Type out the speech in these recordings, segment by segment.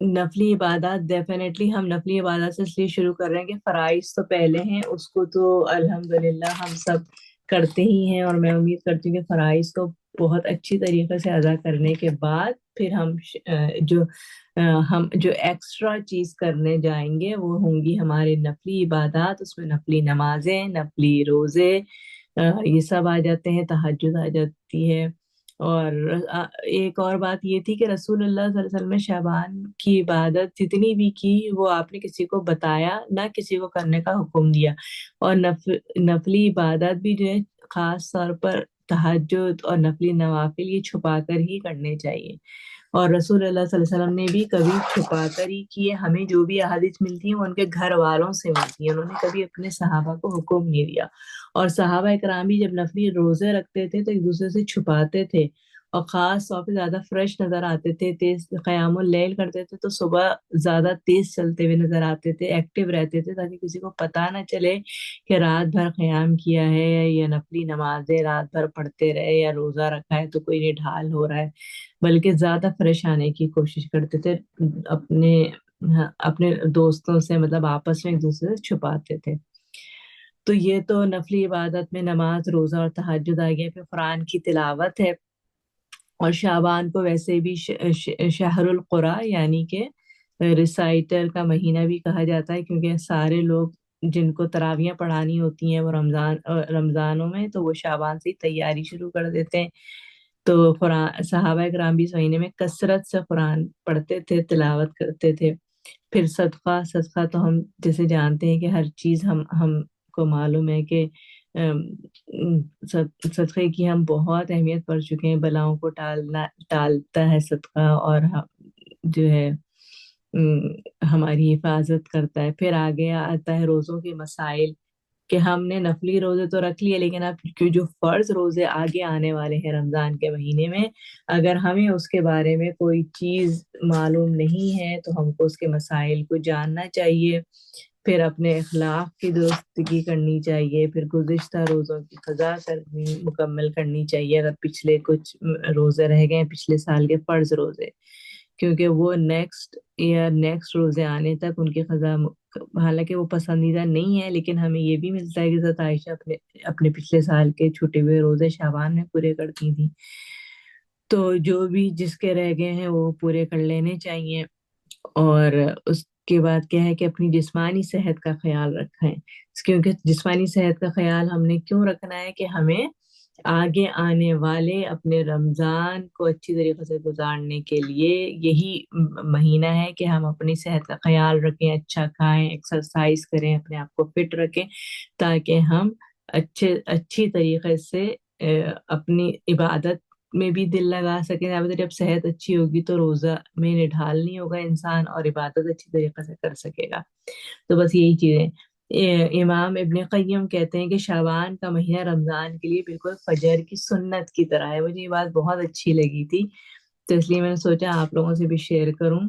نفلی عبادات ڈیفینیٹلی ہم نفلی عبادات سے اس لیے شروع کر رہے ہیں کہ فرائض تو پہلے ہیں، اس کو تو الحمدللہ ہم سب کرتے ہی ہیں، اور میں امید کرتی ہوں کہ فرائض کو بہت اچھی طریقے سے ادا کرنے کے بعد پھر ہم جو ایکسٹرا چیز کرنے جائیں گے وہ ہوں گی ہمارے نفلی عبادات، اس میں نفلی نمازیں، نفلی روزے، یہ سب آ جاتے ہیں، تہجد آ جاتی ہے۔ اور ایک اور بات یہ تھی کہ رسول اللہ صلی اللہ علیہ وسلم نے شعبان کی عبادت جتنی بھی کی وہ آپ نے کسی کو بتایا نہ کسی کو کرنے کا حکم دیا، اور نفلی عبادت بھی جو ہے خاص طور پر تہجد اور نفلی نوافل یہ چھپا کر ہی کرنے چاہیے، اور رسول اللہ صلی اللہ علیہ وسلم نے بھی کبھی چھپا کر ہی کیے۔ ہمیں جو بھی احادیث ملتی ہیں وہ ان کے گھر والوں سے ملتی ہیں، انہوں نے کبھی اپنے صحابہ کو حکم نہیں دیا۔ اور صحابہ کرام بھی جب نفلی روزے رکھتے تھے تو ایک دوسرے سے چھپاتے تھے، اور خاص طور پہ زیادہ فریش نظر آتے تھے، تیز قیام اللیل کرتے تھے تو صبح زیادہ تیز چلتے ہوئے نظر آتے تھے، ایکٹیو رہتے تھے، تاکہ کسی کو پتہ نہ چلے کہ رات بھر قیام کیا ہے یا نفلی نمازیں رات بھر پڑھتے رہے یا روزہ رکھا ہے تو کوئی نڈھال ہو رہا ہے، بلکہ زیادہ فریش آنے کی کوشش کرتے تھے، اپنے اپنے دوستوں سے، مطلب آپس میں ایک دوسرے سے چھپاتے تھے۔ تو یہ تو نفلی عبادت میں نماز، روزہ اور تہجد آ گیا، پھر قرآن کی تلاوت ہے، اور شعبان کو ویسے بھی شہر القرآن یعنی کہ ریسائٹر کا مہینہ بھی کہا جاتا ہے، کیونکہ سارے لوگ جن کو تراویحیں پڑھانی ہوتی ہیں وہ رمضانوں میں تو وہ شعبان سے ہی تیاری شروع کر دیتے ہیں۔ تو قرآن صحابہ کرام بھی اس مہینے میں کثرت سے قرآن پڑھتے تھے، تلاوت کرتے تھے۔ پھر صدقہ تو ہم جیسے جانتے ہیں کہ ہر چیز ہم کو معلوم ہے کہ صدقے کی ہم بہت اہمیت پڑھ چکے ہیں، بلاؤں کو ٹالتا ہے صدقہ، اور جو ہے ہماری حفاظت کرتا ہے۔ پھر آگے آتا ہے روزوں کے مسائل، کہ ہم نے نفلی روزے تو رکھ لیے لیکن اب جو فرض روزے آگے آنے والے ہیں رمضان کے مہینے میں، اگر ہمیں اس کے بارے میں کوئی چیز معلوم نہیں ہے تو ہم کو اس کے مسائل کو جاننا چاہیے، پھر اپنے اخلاق کی درستگی کرنی چاہیے، پھر گزشتہ روزوں کی قضا مکمل کرنی چاہیے اگر پچھلے کچھ روزے رہ گئے پچھلے سال کے فرض روزے، کیونکہ وہ نیکسٹ روزے آنے تک ان کی قضا، حالانکہ وہ پسندیدہ نہیں ہے لیکن ہمیں یہ بھی ملتا ہے کہ حضرت عائشہ اپنے پچھلے سال کے چھوٹے ہوئے روزے شعبان میں پورے کرتی تھیں، تو جو بھی جس کے رہ گئے ہیں وہ پورے کر لینے چاہیے۔ اور اس کے بعد کیا ہے کہ اپنی جسمانی صحت کا خیال رکھیں، کیونکہ جسمانی صحت کا خیال ہم نے کیوں رکھنا ہے کہ ہمیں آگے آنے والے اپنے رمضان کو اچھی طریقے سے گزارنے کے لیے یہی مہینہ ہے کہ ہم اپنی صحت کا خیال رکھیں، اچھا کھائیں، ایکسرسائز کریں، اپنے آپ کو فٹ رکھیں، تاکہ ہم اچھی طریقے سے اپنی عبادت میں بھی دل لگا سکیں۔ جب صحت اچھی ہوگی تو روزہ میں نڈھال نہیں ہوگا انسان، اور عبادت اچھی طریقے سے کر سکے گا۔ تو بس یہی چیزیں، امام ابن قیم کہتے ہیں کہ شعبان کا مہینہ رمضان کے لیے بالکل فجر کی سنت کی طرح ہے۔ مجھے یہ بات بہت اچھی لگی تھی، تو اس لیے میں نے سوچا آپ لوگوں سے بھی شیئر کروں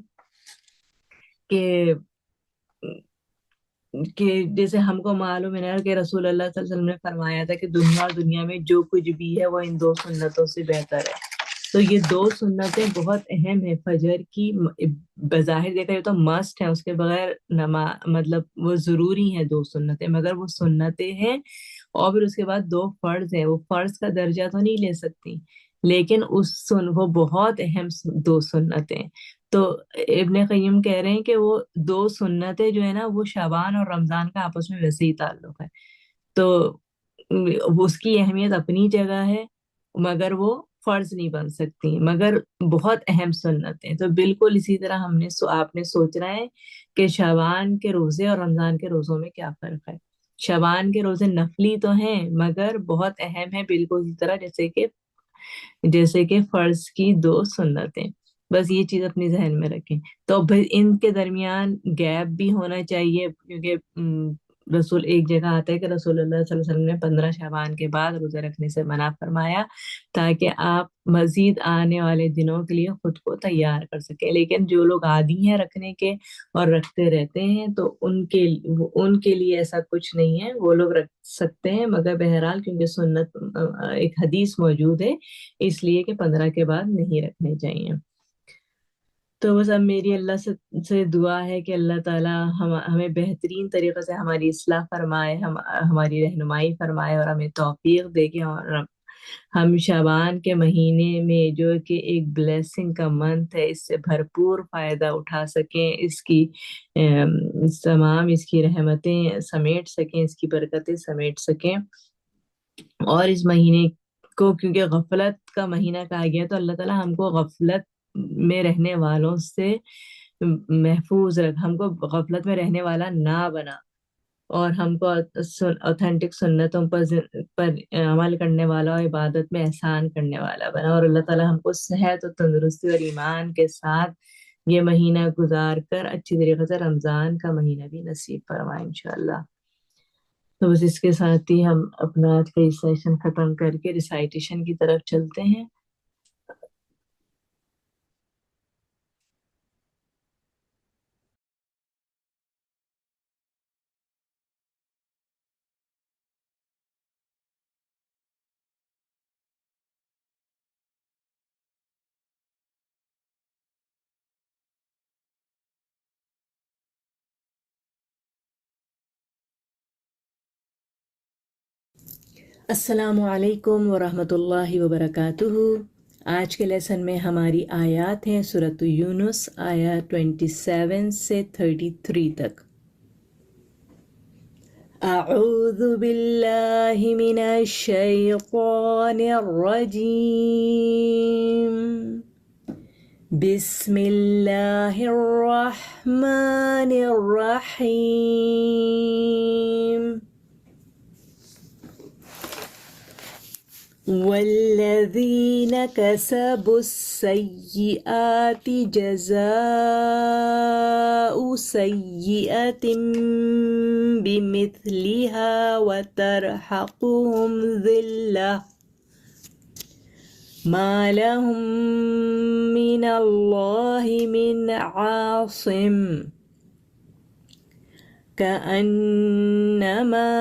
کہ جیسے ہم کو معلوم ہے نا کہ رسول اللہ صلی اللہ علیہ وسلم نے فرمایا تھا کہ دنیا اور دنیا میں جو کچھ بھی ہے وہ ان 2 سنتوں سے بہتر ہے، تو یہ 2 سنتیں بہت اہم ہیں۔ فجر کی بظاہر دیکھا جائے تو مسٹ ہے، اس کے بغیر مطلب وہ ضروری ہیں 2 سنتیں، مگر وہ سنتیں ہیں، اور پھر اس کے بعد 2 فرض ہیں، وہ فرض کا درجہ تو نہیں لے سکتی لیکن وہ بہت اہم 2 سنتیں۔ تو ابن قیم کہہ رہے ہیں کہ وہ 2 سنتیں جو ہے نا وہ شعبان اور رمضان کا آپس میں ویسے ہی تعلق ہے، تو اس کی اہمیت اپنی جگہ ہے، مگر وہ فرض نہیں بن سکتی، مگر بہت اہم سنتیں۔ تو بالکل اسی طرح آپ نے سوچنا ہے کہ شعبان کے روزے اور رمضان کے روزوں میں کیا فرق ہے۔ شعبان کے روزے نفلی تو ہیں مگر بہت اہم ہے، بالکل اسی طرح جیسے کہ فرض کی 2 سنتیں۔ بس یہ چیز اپنی ذہن میں رکھیں۔ تو ان کے درمیان گیپ بھی ہونا چاہیے، کیونکہ رسول ایک جگہ آتا ہے کہ رسول اللہ صلی اللہ علیہ وسلم نے 15 شعبان کے بعد روزہ رکھنے سے منع فرمایا، تاکہ آپ مزید آنے والے دنوں کے لیے خود کو تیار کر سکیں۔ لیکن جو لوگ عادی ہیں رکھنے کے اور رکھتے رہتے ہیں تو ان کے لیے ایسا کچھ نہیں ہے، وہ لوگ رکھ سکتے ہیں، مگر بہرحال کیونکہ سنت ایک حدیث موجود ہے اس لیے کہ 15 کے بعد نہیں رکھنے چاہیے۔ تو بس اب میری اللہ سے دعا ہے کہ اللہ تعالیٰ ہمیں بہترین طریقے سے ہماری اصلاح فرمائے، ہماری رہنمائی فرمائے اور ہمیں توفیق دے کہ ہم شعبان کے مہینے میں جو کہ ایک بلیسنگ کا منتھ ہے، اس سے بھرپور فائدہ اٹھا سکیں، اس کی تمام اس کی رحمتیں سمیٹ سکیں، اس کی برکتیں سمیٹ سکیں. اور اس مہینے کو کیونکہ غفلت کا مہینہ کہا گیا تو اللہ تعالیٰ ہم کو غفلت میں رہنے والوں سے محفوظ رکھ، ہم کو غفلت میں رہنے والا نہ بنا، اور ہم کو اوتھینٹک سنتوں پر عمل کرنے والا اور عبادت میں احسان کرنے والا بنا. اور اللہ تعالیٰ ہم کو صحت و تندرستی اور ایمان کے ساتھ یہ مہینہ گزار کر اچھی طریقے سے رمضان کا مہینہ بھی نصیب فرمائے انشاءاللہ. تو بس اس کے ساتھ ہی ہم اپنا آج کا سیشن ختم کر کے ریسائٹیشن کی طرف چلتے ہیں. السلام علیکم ورحمۃ اللہ وبرکاتہ. آج کے لیسن میں ہماری آیات ہیں سورۃ یونس آیات 27 سے 33 تک. اعوذ باللہ من الشیطان الرجیم. بسم اللہ الرحمن الرحیم. والذین کسبوا السیئات جزاء سیئۃ بمثلها وترحقهم ذلة ما لهم من اللہ من عاصم كأنما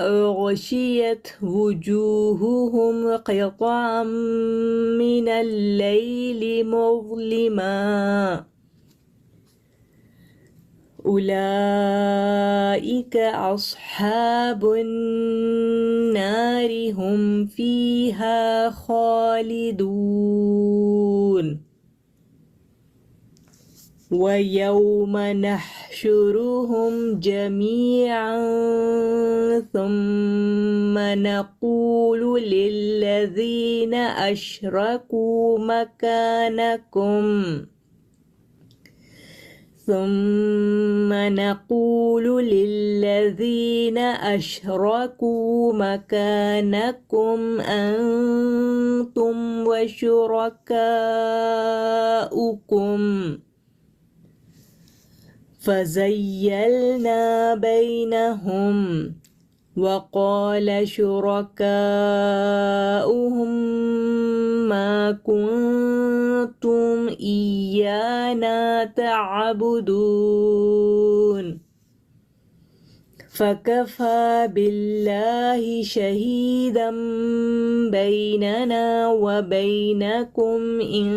أغشيت وجوههم قطعا من الليل مظلما أولئك أصحاب النار هم فيها خالدون. وَيَوْمَ نَحْشُرُهُمْ جَمِيعًا ثُمَّ نَقُولُ لِلَّذِينَ أَشْرَكُوا مَكَانَكُمْ أَنْتُمْ وَشُرَكَاؤُكُمْ فَزَيَّلْنَا بَيْنَهُمْ وَقَالَ شُرَكَاؤُهُمْ مَا كُنْتُمْ إِيَّانَا تَعْبُدُونَ فَكَفَى بِاللَّهِ شَهِيدًا بَيْنَنَا وَبَيْنَكُمْ إِن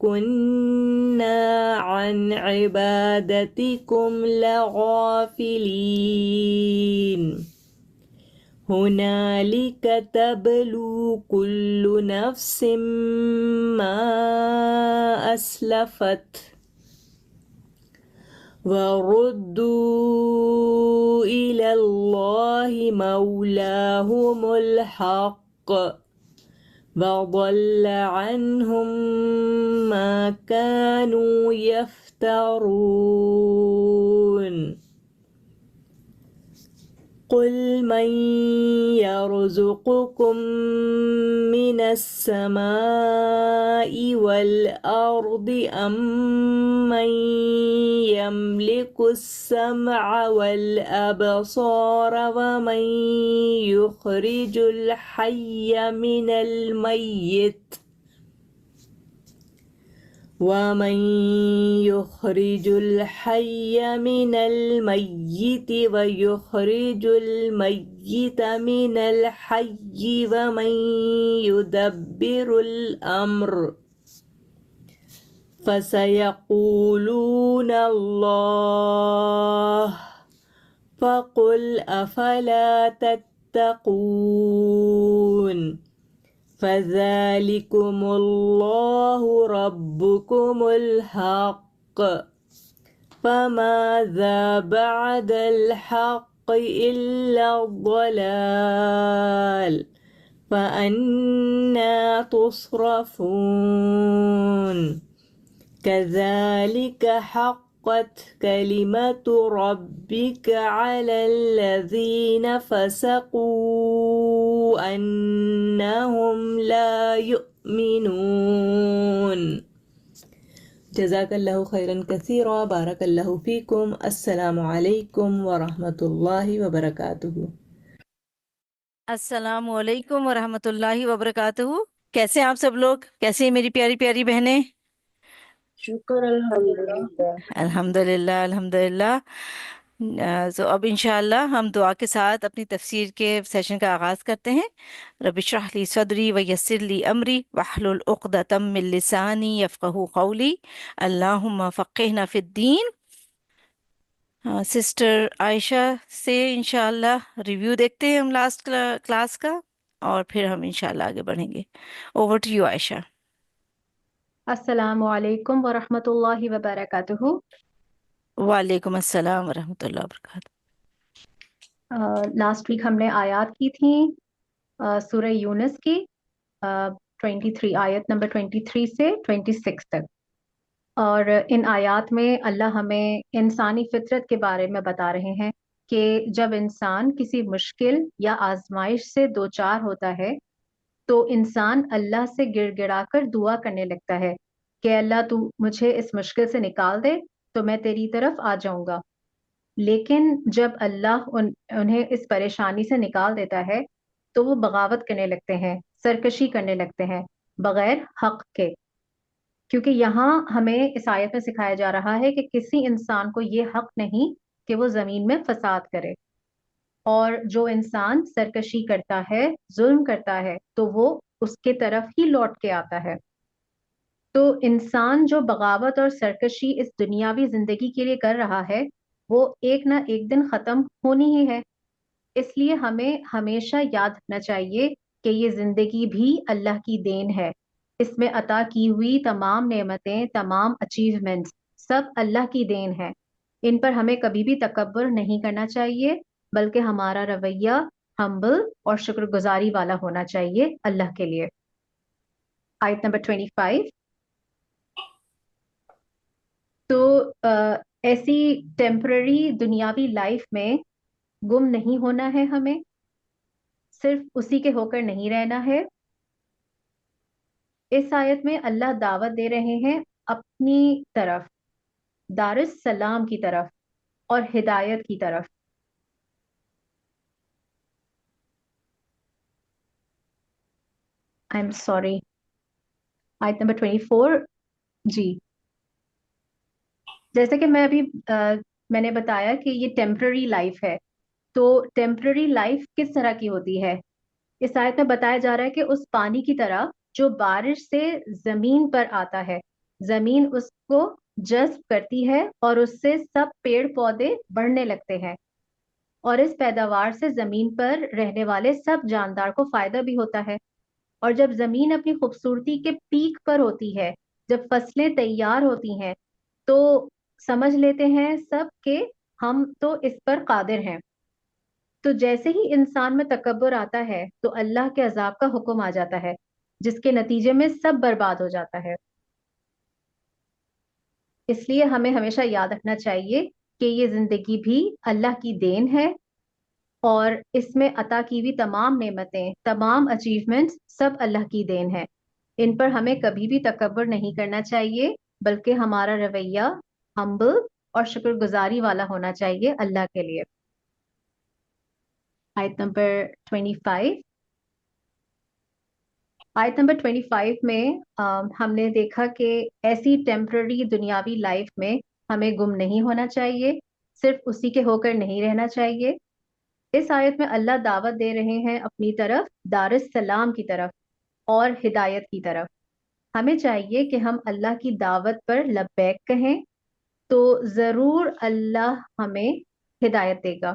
كُنَّا عَنْ عِبَادَتِكُمْ لَغَافِلِينَ. هُنَالِكَ تَبْلُو كُلُّ نَفْسٍ مَا أَسْلَفَتْ وَرُدُّوا إِلَى اللَّهِ مَوْلَاهُمُ الْحَقِّ وَضَلَّ عَنْهُمْ مَا كَانُوا يَفْتَرُونَ. قُلْ مَنْ يَرْزُقُكُمْ مِنَ السَّمَاءِ وَالْأَرْضِ أَمَّنْ يَمْلِكُ السَّمْعَ وَالْأَبْصَارَ وَمَنْ يُخْرِجُ الْحَيَّ من الميت ويخرج الميت من الحي ومن يدبر الأمر فسيقولون الله فقل أفلا تتقون فذلكم الله ربكم الحق فماذا بعد الحق إلا الضلال فأنى تصرفون كذلك حقت كلمة ربك على الذين فسقوا أنهم لا يؤمنون جزاک اللہ خیرا کثیرا بارک اللہ فیکم السلام علیکم ورحمۃ اللہ وبرکاتہ السلام علیکم ورحمۃ اللہ وبرکاتہ. کیسے ہیں آپ سب لوگ؟ کیسے ہیں میری پیاری پیاری بہنیں؟ شکر الحمدللہ. الحمدللہ الحمدللہ. تو اب انشاءاللہ ہم دعا کے ساتھ اپنی تفسیر کے سیشن کا آغاز کرتے ہیں. رب اشرح لی صدری ویسر لی امری واحلل عقدۃ من لسانی یفقہوا قولی اللہم فقہنا فی الدین. سسٹر عائشہ سے انشاءاللہ ریویو دیکھتے ہیں ہم لاسٹ کلاس کا، اور پھر ہم انشاءاللہ آگے بڑھیں گے. اوور ٹو یو عائشہ. السلام علیکم ورحمۃ اللہ وبرکاتہ. وعلیکم السلام ورحمۃ اللہ وبرکاتہ. لاسٹ ویک ہم نے آیات کی تھیں سورہ یونس کی 23 آیت نمبر 23 سے 26 تک، اور ان آیات میں اللہ ہمیں انسانی فطرت کے بارے میں بتا رہے ہیں کہ جب انسان کسی مشکل یا آزمائش سے دوچار ہوتا ہے تو انسان اللہ سے گڑ گڑا کر دعا کرنے لگتا ہے کہ اللہ تو مجھے اس مشکل سے نکال دے تو میں تیری طرف آ جاؤں گا. لیکن جب اللہ انہیں اس پریشانی سے نکال دیتا ہے تو وہ بغاوت کرنے لگتے ہیں، سرکشی کرنے لگتے ہیں بغیر حق کے. کیونکہ یہاں ہمیں اس آیت میں سکھایا جا رہا ہے کہ کسی انسان کو یہ حق نہیں کہ وہ زمین میں فساد کرے، اور جو انسان سرکشی کرتا ہے، ظلم کرتا ہے، تو وہ اس کے طرف ہی لوٹ کے آتا ہے. تو انسان جو بغاوت اور سرکشی اس دنیاوی زندگی کے لیے کر رہا ہے وہ ایک نہ ایک دن ختم ہونی ہی ہے. اس لیے ہمیں ہمیشہ یاد رکھنا چاہیے کہ یہ زندگی بھی اللہ کی دین ہے. اس میں عطا کی ہوئی تمام نعمتیں، تمام اچیومنٹس سب اللہ کی دین ہے. ان پر ہمیں کبھی بھی تکبر نہیں کرنا چاہیے، بلکہ ہمارا رویہ ہمبل اور شکر گزاری والا ہونا چاہیے اللہ کے لیے. آیت نمبر 25. تو ایسی ٹیمپرری دنیاوی لائف میں گم نہیں ہونا ہے، ہمیں صرف اسی کے ہو کر نہیں رہنا ہے. اس آیت میں اللہ دعوت دے رہے ہیں اپنی طرف، دار السلام کی طرف اور ہدایت کی طرف. آئی ایم سوری، آیت نمبر 24. جی، جیسے کہ میں نے بتایا کہ یہ ٹیمپرری لائف ہے. تو ٹیمپرری لائف کس طرح کی ہوتی ہے؟ اس آیت میں بتایا جا رہا ہے کہ اس پانی کی طرح جو بارش سے زمین پر آتا ہے، زمین اس کو جذب کرتی ہے اور اس سے سب پیڑ پودے بڑھنے لگتے ہیں، اور اس پیداوار سے زمین پر رہنے والے سب جاندار کو فائدہ بھی ہوتا ہے. اور جب زمین اپنی خوبصورتی کے پیک پر ہوتی ہے، جب فصلیں تیار ہوتی ہیں، تو سمجھ لیتے ہیں سب کہ ہم تو اس پر قادر ہیں. تو جیسے ہی انسان میں تکبر آتا ہے تو اللہ کے عذاب کا حکم آ جاتا ہے، جس کے نتیجے میں سب برباد ہو جاتا ہے. اس لیے ہمیں ہمیشہ یاد رکھنا چاہیے کہ یہ زندگی بھی اللہ کی دین ہے، اور اس میں عطا کی ہوئی تمام نعمتیں، تمام اچیومنٹس سب اللہ کی دین ہے. ان پر ہمیں کبھی بھی تکبر نہیں کرنا چاہیے، بلکہ ہمارا رویہ ہمبل اور شکر گزاری والا ہونا چاہیے اللہ کے لیے. آیت نمبر 25. آیت نمبر 25 میں ہم نے دیکھا کہ ایسی ٹیمپرری دنیاوی لائف میں ہمیں گم نہیں ہونا چاہیے، صرف اسی کے ہو کر نہیں رہنا چاہیے. اس آیت میں اللہ دعوت دے رہے ہیں اپنی طرف، دار السلام کی طرف اور ہدایت کی طرف. ہمیں چاہیے کہ ہم اللہ کی دعوت پر لبیک کہیں تو ضرور اللہ ہمیں ہدایت دے گا.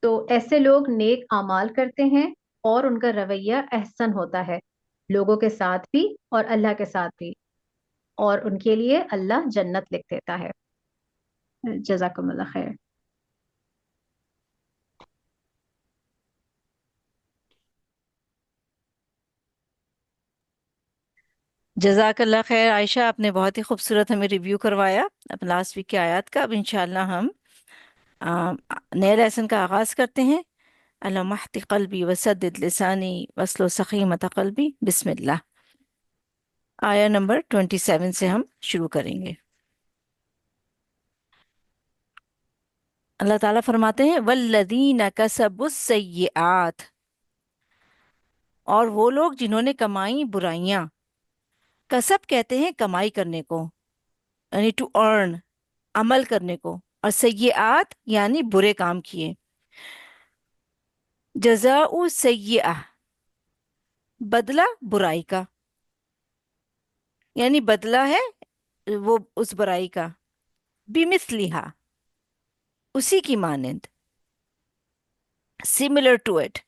تو ایسے لوگ نیک اعمال کرتے ہیں اور ان کا رویہ احسن ہوتا ہے لوگوں کے ساتھ بھی اور اللہ کے ساتھ بھی, اور ان کے لیے اللہ جنت لکھ دیتا ہے. جزاکم اللہ خیر. جزاک اللہ خیر عائشہ، آپ نے بہت ہی خوبصورت ہمیں ریویو کروایا اب لاسٹ ویک کی آیات کا. اب انشاءاللہ ہم نئے لیسن کا آغاز کرتے ہیں. اللہم اہد قلبی وسدد لسانی واسلل سخیمۃ قلبی. بسم اللہ. آیا نمبر 27 سے ہم شروع کریں گے. اللہ تعالیٰ فرماتے ہیں والذین کسبوا السیئات، اور وہ لوگ جنہوں نے کمائی برائیاں. کسب کہتے ہیں کمائی کرنے کو، یعنی ٹو ارن، عمل کرنے کو، اور سیئات یعنی برے کام کیے. جزاء سیئہ، بدلہ برائی کا، یعنی بدلہ ہے وہ اس برائی کا. بمثلہا، اسی کی مانند. similar to it.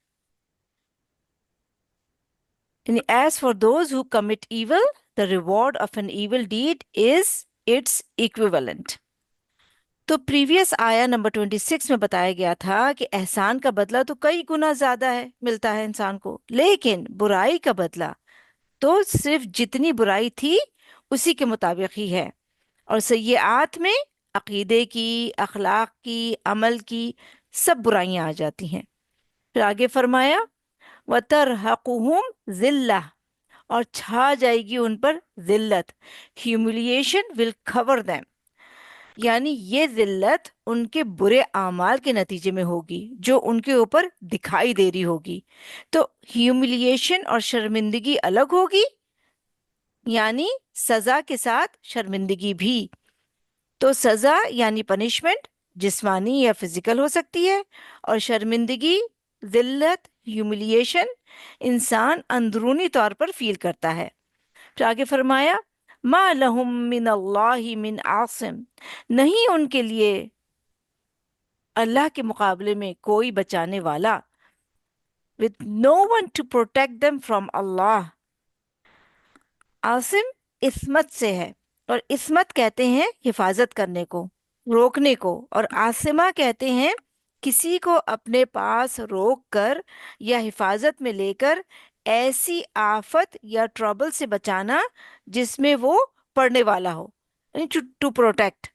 یعنی as for those who commit evil, the reward of an evil deed is its equivalent. تو پریویس آیا نمبر 26 میں بتایا گیا تھا کہ احسان کا بدلہ تو کئی گنا زیادہ ہے، ملتا ہے انسان کو، لیکن برائی کا بدلہ تو صرف جتنی برائی تھی اسی کے مطابق ہی ہے. اور سیئات میں عقیدے کی، اخلاق کی، عمل کی سب برائیاں آ جاتی ہیں. پھر آگے فرمایا وَتَرْحَقُهُمْ ذِلَّةٌ، اور چھا جائے گی ان پر ذلت. humiliation will cover them، یعنی یہ ذلت ان کے برے اعمال کے نتیجے میں ہوگی جو ان کے اوپر دکھائی دے رہی ہوگی. تو ہیوملیشن اور شرمندگی الگ ہوگی، یعنی سزا کے ساتھ شرمندگی بھی. تو سزا یعنی پنشمنٹ جسمانی یا فزیکل ہو سکتی ہے، اور شرمندگی، ذلت، ہیوملیشن انسان اندرونی طور پر فیل کرتا ہے. پھر آگے فرمایا ما لہم من اللہ من عاصم، نہیں ان کے لیے اللہ کے مقابلے میں کوئی بچانے والا. with no one to protect them from Allah. Asim عصمت سے ہے، اور عصمت کہتے ہیں حفاظت کرنے کو، روکنے کو، اور عاصمہ کہتے ہیں کسی کو اپنے پاس روک کر یا حفاظت میں لے کر ایسی آفت یا ٹربل سے بچانا جس میں وہ پڑنے والا ہو، یعنی ٹو پروٹیکٹ.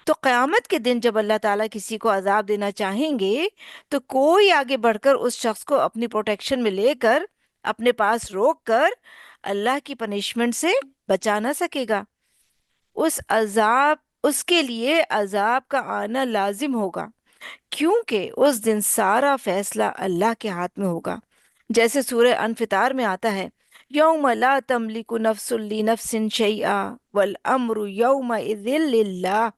تو قیامت کے دن جب اللہ تعالیٰ کسی کو عذاب دینا چاہیں گے تو کوئی آگے بڑھ کر اس شخص کو اپنی پروٹیکشن میں لے کر، اپنے پاس روک کر اللہ کی پنشمنٹ سے بچا نہ سکے گا. اس کے لیے عذاب کا آنا لازم ہوگا، کیونکہ اس دن سارا فیصلہ اللہ کے ہاتھ میں ہوگا. جیسے سورہ انفطار میں آتا ہے یوم لا تملک نفس لنفس شیئا والامر یومئذ للہ.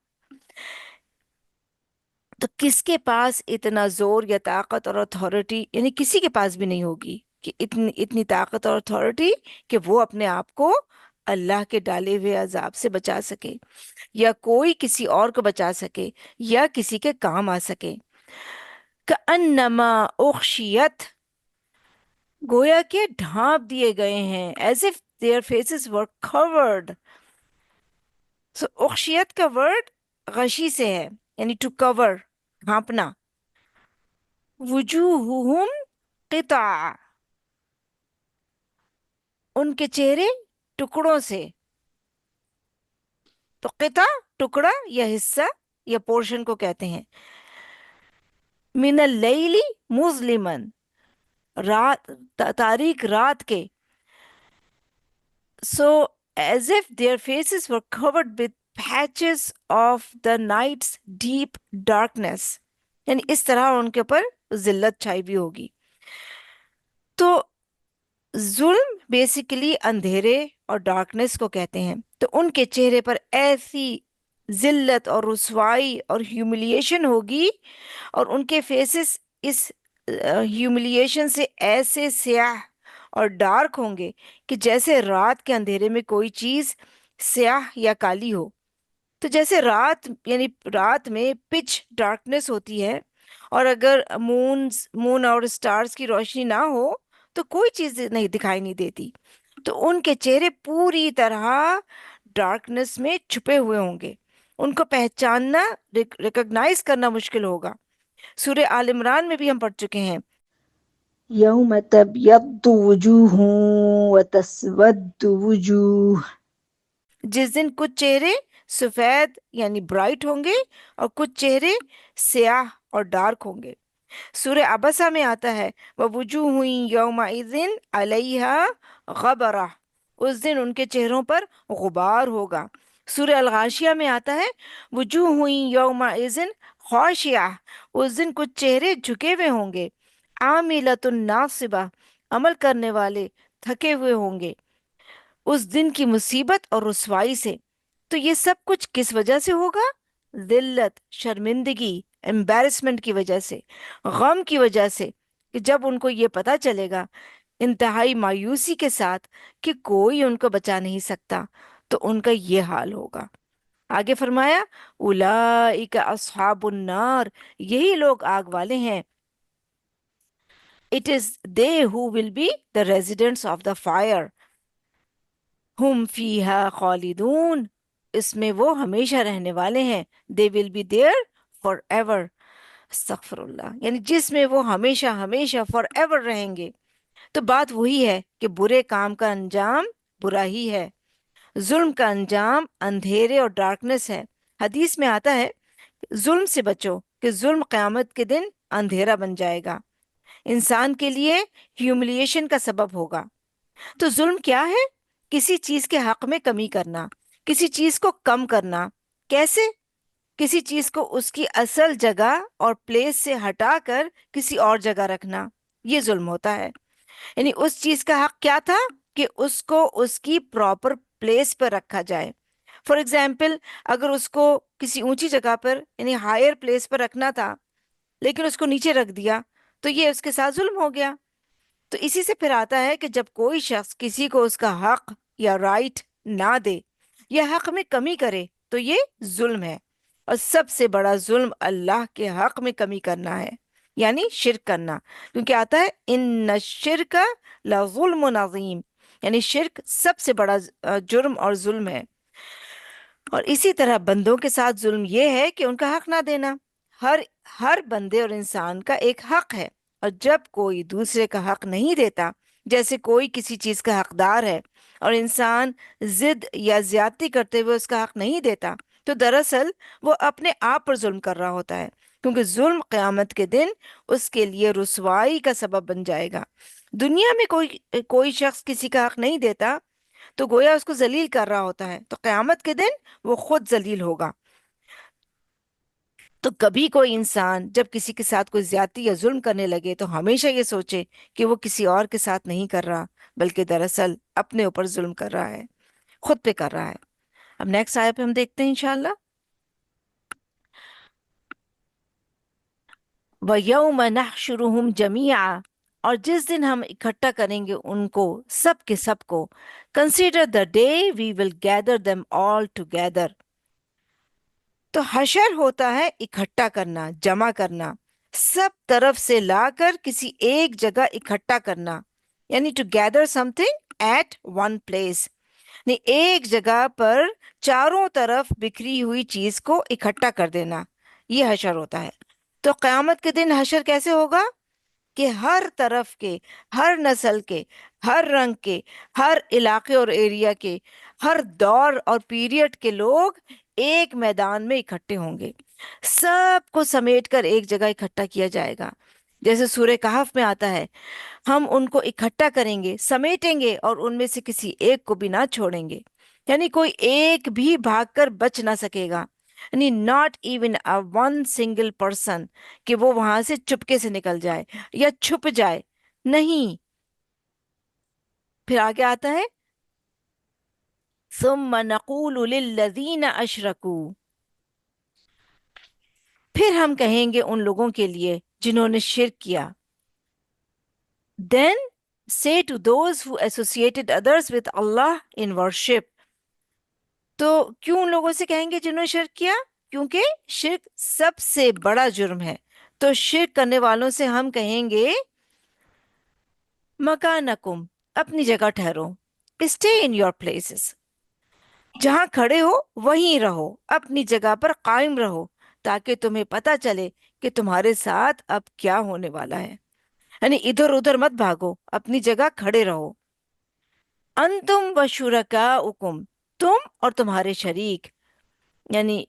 تو کس کے پاس اتنا زور یا طاقت اور اتھارٹی، یعنی کسی کے پاس بھی نہیں ہوگی کہ اتنی طاقت اور اتھارٹی کہ وہ اپنے آپ کو اللہ کے ڈالے ہوئے عذاب سے بچا سکے، یا کوئی کسی اور کو بچا سکے، یا کسی کے کام آ سکے. کأنما اغشیت، گویا کہ ڈھانپ دیے گئے ہیں. as if their faces were covered. so اغشیت کا ورڈ غشی سے ہے، یعنی ٹو کور، ڈھانپنا. وجوہہم قطع، ان کے چہرے ٹکڑوں سے. تو قطع ٹکڑا یا حصہ یا پورشن کو کہتے ہیں. من اللیل مظلما، رات، تاریک رات کے. so as if their faces were covered with patches of the night's deep darkness، یعنی اس طرح ان کے اوپر ذلت چھائی بھی ہوگی. تو ظلم بیسیکلی اندھیرے اور ڈارکنیس کو کہتے ہیں. تو ان کے چہرے پر ایسی ذلت اور رسوائی اور ہیوملیشن ہوگی، اور ان کے فیسز اس ہیوملیشن سے ایسے سیاہ اور ڈارک ہوں گے کہ جیسے رات کے اندھیرے میں کوئی چیز سیاہ یا کالی ہو. تو جیسے رات یعنی رات میں پچ ڈارکنیس ہوتی ہے، اور اگر مون اور سٹارز کی روشنی نہ ہو تو کوئی چیز نہیں دکھائی نہیں دیتی. تو ان کے چہرے پوری طرح ڈارکنیس میں چھپے ہوئے ہوں گے. ان کو پہچاننا، ریکگنائز کرنا مشکل ہوگا. سورہ آل عمران میں بھی ہم پڑھ چکے ہیں، یوم تبیض وجوہ وتسود وجوہ. جس دن کچھ چہرے سفید یعنی برائٹ ہوں گے اور کچھ چہرے سیاہ اور ڈارک ہوں گے. سورہ عبسہ میں آتا ہے وَوُجُوهٌ يَوْمَئِذٍ عَلَيْهَا غَبَرَةٌ، اس دن ان کے چہروں پر غبار ہوگا. سورہ الغاشیہ میں آتا ہے وُجُوهٌ يَوْمَئِذٍ خَاشِعَةٌ، اس دن کچھ چہرے جھکے ہوئے ہوں گے. عَامِلَةٌ نَاصِبَةٌ، عمل کرنے والے تھکے ہوئے ہوں گے اس دن کی مصیبت اور رسوائی سے. تو یہ سب کچھ کس وجہ سے ہوگا؟ ذلت، شرمندگی، امبیرسمنٹ کی وجہ سے، غم کی وجہ سے، کہ جب ان کو یہ پتا چلے گا انتہائی مایوسی کے ساتھ کہ کوئی ان کو بچا نہیں سکتا، تو ان کا یہ حال ہوگا. آگے فرمایا اولئک اصحاب النار، یہی لوگ آگ والے ہیں. It is they who will be the residents of the fire. ہم فیہا خالدون، اس میں وہ ہمیشہ رہنے والے ہیں. They will be there forever. استغفر اللہ، یعنی جس میں وہ ہمیشہ ہمیشہ forever رہیں گے. تو بات وہی ہے کہ برے کام کا انجام برا ہی ہے، ظلم کا انجام اندھیرے اور ڈارکنیس ہے. حدیث میں آتا ہے ظلم سے بچو کہ ظلم قیامت کے دن اندھیرا بن جائے گا، انسان کے لیے ہیوملیشن کا سبب ہوگا. تو ظلم کیا ہے؟ کسی چیز کے حق میں کمی کرنا، کسی چیز کو کم کرنا. کیسے؟ کسی چیز کو اس کی اصل جگہ اور پلیس سے ہٹا کر کسی اور جگہ رکھنا، یہ ظلم ہوتا ہے. یعنی اس چیز کا حق کیا تھا کہ اس کو اس کی پراپر پلیس پر رکھا جائے. فار ایگزامپل، اگر اس کو کسی اونچی جگہ پر یعنی ہائر پلیس پر رکھنا تھا لیکن اس کو نیچے رکھ دیا تو یہ اس کے ساتھ ظلم ہو گیا. تو اسی سے پھر آتا ہے کہ جب کوئی شخص کسی کو اس کا حق یا رائٹ نہ دے یا حق میں کمی کرے تو یہ ظلم ہے. اور سب سے بڑا ظلم اللہ کے حق میں کمی کرنا ہے، یعنی شرک کرنا. کیونکہ آتا ہے ان الشرک لظلم عظیم، یعنی شرک سب سے بڑا جرم اور ظلم ہے. اور اسی طرح بندوں کے ساتھ ظلم یہ ہے کہ ان کا حق نہ دینا. ہر بندے اور انسان کا ایک حق ہے، اور جب کوئی دوسرے کا حق نہیں دیتا، جیسے کوئی کسی چیز کا حقدار ہے اور انسان ضد یا زیادتی کرتے ہوئے اس کا حق نہیں دیتا، تو دراصل وہ اپنے آپ پر ظلم کر رہا ہوتا ہے، کیونکہ ظلم قیامت کے دن اس کے لیے رسوائی کا سبب بن جائے گا. دنیا میں کوئی شخص کسی کا حق نہیں دیتا تو گویا اس کو ذلیل کر رہا ہوتا ہے، تو قیامت کے دن وہ خود ذلیل ہوگا. تو کبھی کوئی انسان جب کسی کے ساتھ کوئی زیادتی یا ظلم کرنے لگے تو ہمیشہ یہ سوچے کہ وہ کسی اور کے ساتھ نہیں کر رہا، بلکہ دراصل اپنے اوپر ظلم کر رہا ہے، خود پہ کر رہا ہے. اب نیکسٹ آیت پہ ہم دیکھتے ہیں انشاءاللہ. وَيَوْمَ نَحْشُرُهُمْ جَمِيعًا، اور جس دن ہم اکٹھا کریں گے ان کو سب کے سب کو. Consider the day we will gather them all together. تو حشر ہوتا ہے اکٹھا کرنا، جمع کرنا، سب طرف سے لا کر کسی ایک جگہ اکٹھا کرنا، یعنی together something at one place, یعنی ایک جگہ پر چاروں طرف بکھری ہوئی چیز کو اکٹھا کر دینا، یہ حشر ہوتا ہے. تو قیامت کے دن حشر کیسے ہوگا؟ کہ ہر طرف کے، ہر نسل کے، ہر رنگ کے، ہر علاقے اور ایریا کے، ہر دور اور پیریڈ کے لوگ ایک میدان میں اکٹھے ہوں گے. سب کو سمیٹ کر ایک جگہ اکٹھا کیا جائے گا. جیسے سورہ کہف میں آتا ہے ہم ان کو اکٹھا کریں گے، سمیٹیں گے اور ان میں سے کسی ایک کو بھی نہ چھوڑیں گے، یعنی کوئی ایک بھی بھاگ کر بچ نہ سکے گا، یعنی not even one single person کہ وہ وہاں سے چپکے سے نکل جائے یا چھپ جائے، نہیں. پھر آگے آتا ہے ثم نقول للذین اشرکوا، پھر ہم کہیں گے ان لوگوں کے لیے جنہوں نے شرک کیا. دین say to those who associated others with Allah in worship. تو کیوں ان لوگوں سے کہیں گے جنہوں نے شرک کیا؟ کیونکہ شرک سب سے بڑا جرم ہے. تو شرک کرنے والوں سے ہم کہیں گے مکانکم، اپنی جگہ ٹھہرو، اسٹے ان یور پلیسز، جہاں کھڑے ہو وہیں رہو، اپنی جگہ پر قائم رہو، تاکہ تمہیں پتہ چلے کہ تمہارے ساتھ اب کیا ہونے والا ہے. یعنی ادھر ادھر مت بھاگو، اپنی جگہ کھڑے رہو. انتم و شرکاؤکم، تم اور تمہارے شریک، یعنی